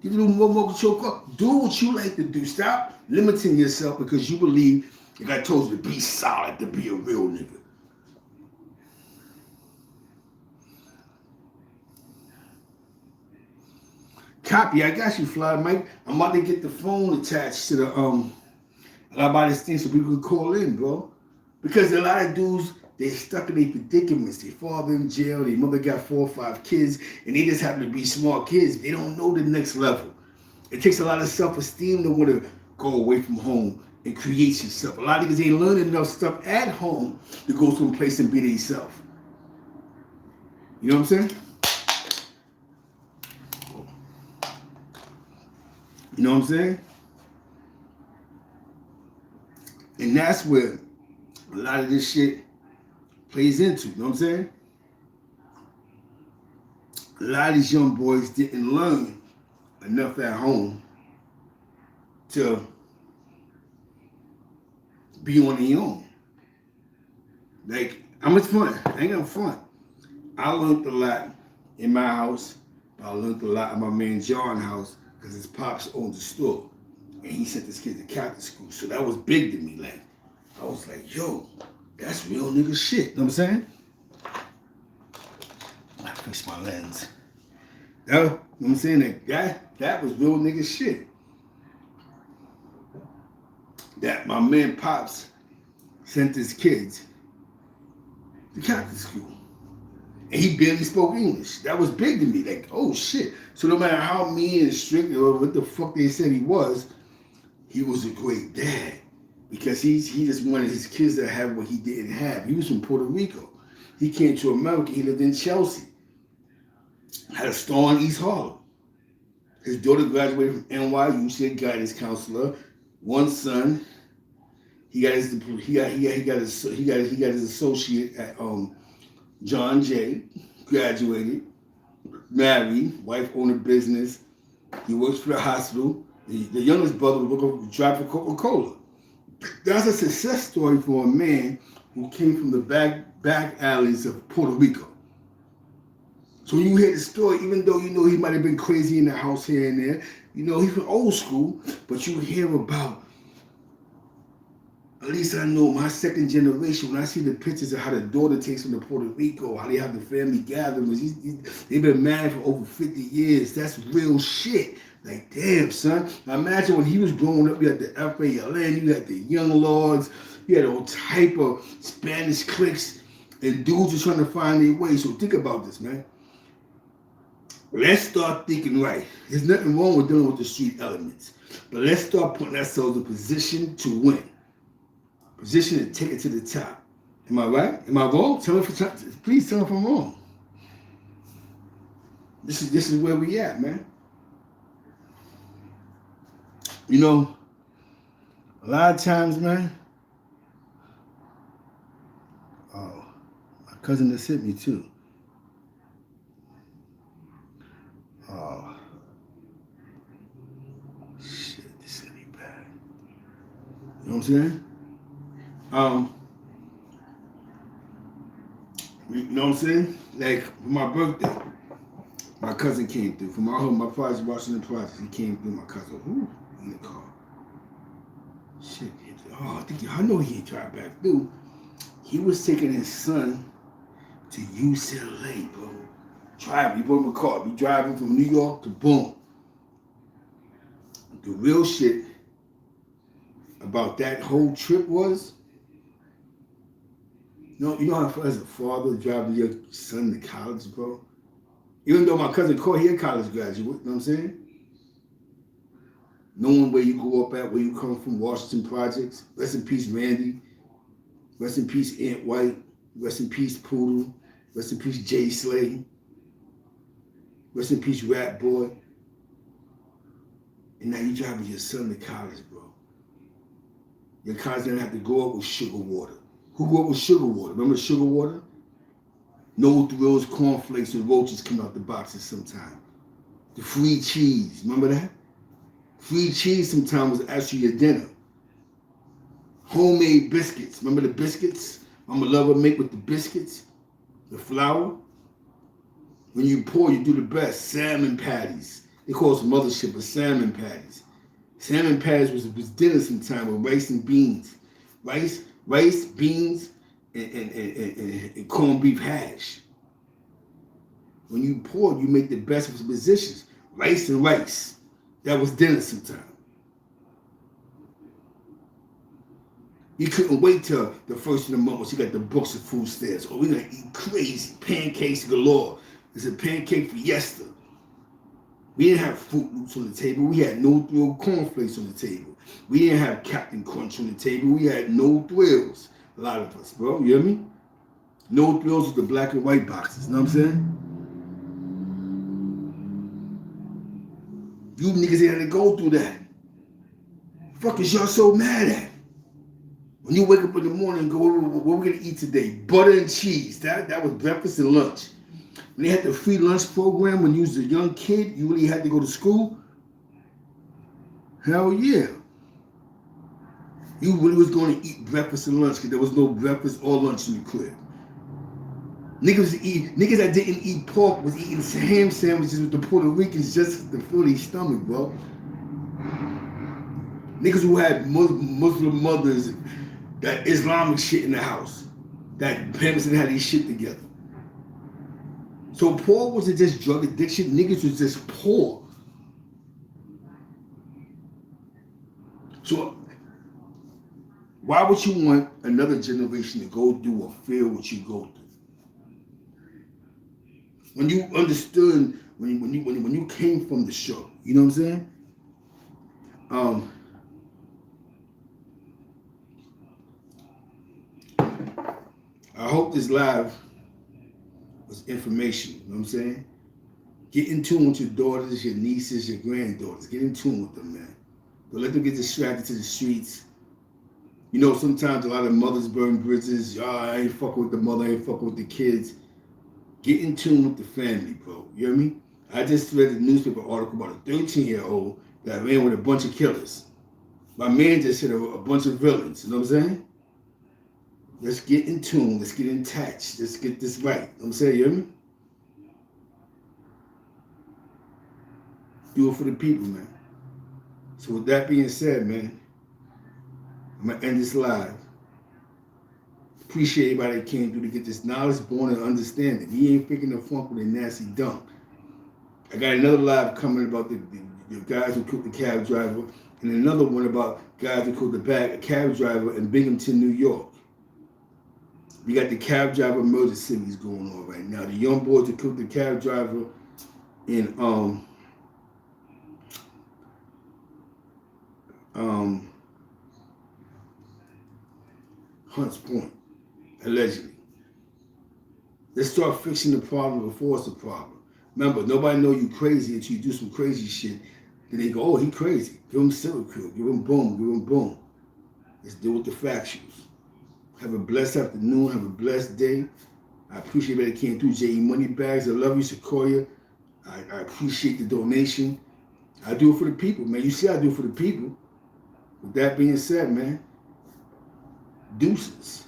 get a little more control car. Do what you like to do. Stop limiting yourself because you believe, like I told you, to be solid, to be a real nigga. Copy, I got you, Fly Mike. I'm about to get the phone attached to the a lot of these things so people can call in, bro. Because a lot of dudes, they're stuck in their predicaments. Their father in jail, their mother got 4 or 5 kids, and they just happen to be smart kids. They don't know the next level. It takes a lot of self-esteem to want to go away from home and create yourself. A lot of niggas ain't learning enough stuff at home to go to a place and be themselves. You know what I'm saying? You know what I'm saying? And that's where a lot of this shit plays into. You know what I'm saying? A lot of these young boys didn't learn enough at home to be on their own. Like, how much fun? I ain't gonna front. I learned a lot in my house. I learned a lot in my man John's house. Because his pops owned the store. And he sent his kid to Catholic school. So that was big to me. Like, I was like, yo, that's real nigga shit. You know what I'm saying? I fix my lens. You know what I'm saying? That was real nigga shit. that my man Pops sent his kids to Catholic school. And he barely spoke English. That was big to me. Like, oh shit. So no matter how mean and strict or what the fuck they said he was a great dad. Because he just wanted his kids to have what he didn't have. He was from Puerto Rico. He came to America. He lived in Chelsea. Had a store in East Harlem. His daughter graduated from NYU. She a guidance counselor. One son. He got his associate at John Jay. Graduated. Married. Wife owned a business. He works for the hospital. The youngest brother was driving for Coca-Cola. That's a success story for a man who came from the back alleys of Puerto Rico. So you hear the story, even though you know he might have been crazy in the house here and there, you know, he's from old school, but you hear about, at least I know my second generation, when I see the pictures of how the daughter takes him to Puerto Rico, how they have the family gatherings, they've been married for over 50 years. That's real shit. Like, damn, son. Now imagine when he was growing up, you had the FALN, you had the Young Lords, you had all type of Spanish cliques, and dudes were trying to find their way. So think about this, man. Let's start thinking right. There's nothing wrong with dealing with the street elements. But let's start putting ourselves in position to win. Position to take it to the top. Am I right? Am I wrong? Please tell me if I'm wrong. This is where we at, man. You know, a lot of times, man. Oh, my cousin just hit me too. Oh, shit, this is gonna be bad. You know what I'm saying? You know what I'm saying? Like, for my birthday, my cousin came through. For my home, my project, Washington Project, he came through, my cousin. Ooh, in the car. Shit. Oh, I know he ain't tried back through. He was taking his son to UCLA, bro. Driving, he brought him a car. Be driving from New York to boom. The real shit about that whole trip was, you know how as a father driving your son to college, bro? Even though my cousin Corey, he a college graduate, you know what I'm saying? Knowing where you grew up at, where you come from, Washington Projects. Rest in peace, Randy. Rest in peace, Aunt White. Rest in peace, Poodle. Rest in peace, Jay Slay. Rest in peace, Rap Boy. And now you driving your son to college, bro. Your college gonna have to go up with sugar water. Who grew up with sugar water? Remember sugar water? No thrills, cornflakes, and roaches come out the boxes sometimes. The free cheese, remember that? Free cheese sometimes was actually your dinner. Homemade biscuits, remember the biscuits? Mama love her make with the biscuits, the flour. When you pour, you do the best. Salmon patties. They call us mothership, but salmon patties. Salmon patties was dinner sometime with rice and beans. Rice, beans, and corned beef hash. When you pour, you make the best of positions. Rice and rice. That was dinner sometime. You couldn't wait till the first of the month once you got the books of food stamps. Oh, we're gonna eat crazy pancakes galore. It's a pancake fiesta. We didn't have Fruit Loops on the table. We had no thrill cornflakes on the table. We didn't have Captain Crunch on the table. We had no thrills. A lot of us, bro. You hear me? No thrills with the black and white boxes. You know what I'm saying? You niggas ain't had to go through that. Fuck is y'all so mad at? When you wake up in the morning and go, what we gonna eat today? Butter and cheese. That was breakfast and lunch. When they had the free lunch program when you was a young kid, you really had to go to school. Hell yeah. You really was going to eat breakfast and lunch because there was no breakfast or lunch in the crib. Niggas that didn't eat pork was eating ham sandwiches with the Puerto Ricans just to fill their stomach, bro. Niggas who had Muslim mothers, that Islamic shit in the house, that parents didn't have these shit together. So poor wasn't just drug addiction, niggas was just poor. So Why would you want another generation to go through or feel what you go through? When you understood, when you came from the show, you know what I'm saying? I hope this live was information. You know what I'm saying? Get in tune with your daughters, your nieces, your granddaughters. Get in tune with them, man. Don't let them get distracted to the streets. You know, sometimes a lot of mothers burn bridges. I ain't fucking with the mother, I ain't fucking with the kids. Get in tune with the family, bro. You hear me? I just read a newspaper article about a 13-year-old that ran with a bunch of killers. My man just hit a bunch of villains. You know what I'm saying? Let's get in tune. Let's get in touch. Let's get this right. You know what I'm saying? You hear me? Do it for the people, man. So with that being said, man, I'm going to end this live. Appreciate everybody that came through to get this knowledge, born and understanding. We ain't faking the funk with a nasty dump. I got another live coming about the guys who killed the cab driver, and another one about guys who killed a cab driver in Binghamton, New York. We got the cab driver murder series going on right now. The young boys who killed the cab driver in Hunts Point, allegedly. Let's start fixing the problem before it's a problem. Remember, nobody know you crazy until you do some crazy shit. Then they go, oh, he crazy. Give him serial kill. Give him boom. Give him boom. Let's deal with the factuals. Have a blessed afternoon. Have a blessed day. I appreciate that it came through. J.E. Moneybags. I love you, Sequoia. I appreciate the donation. I do it for the people, man. You see I do it for the people. With that being said, man, deuces.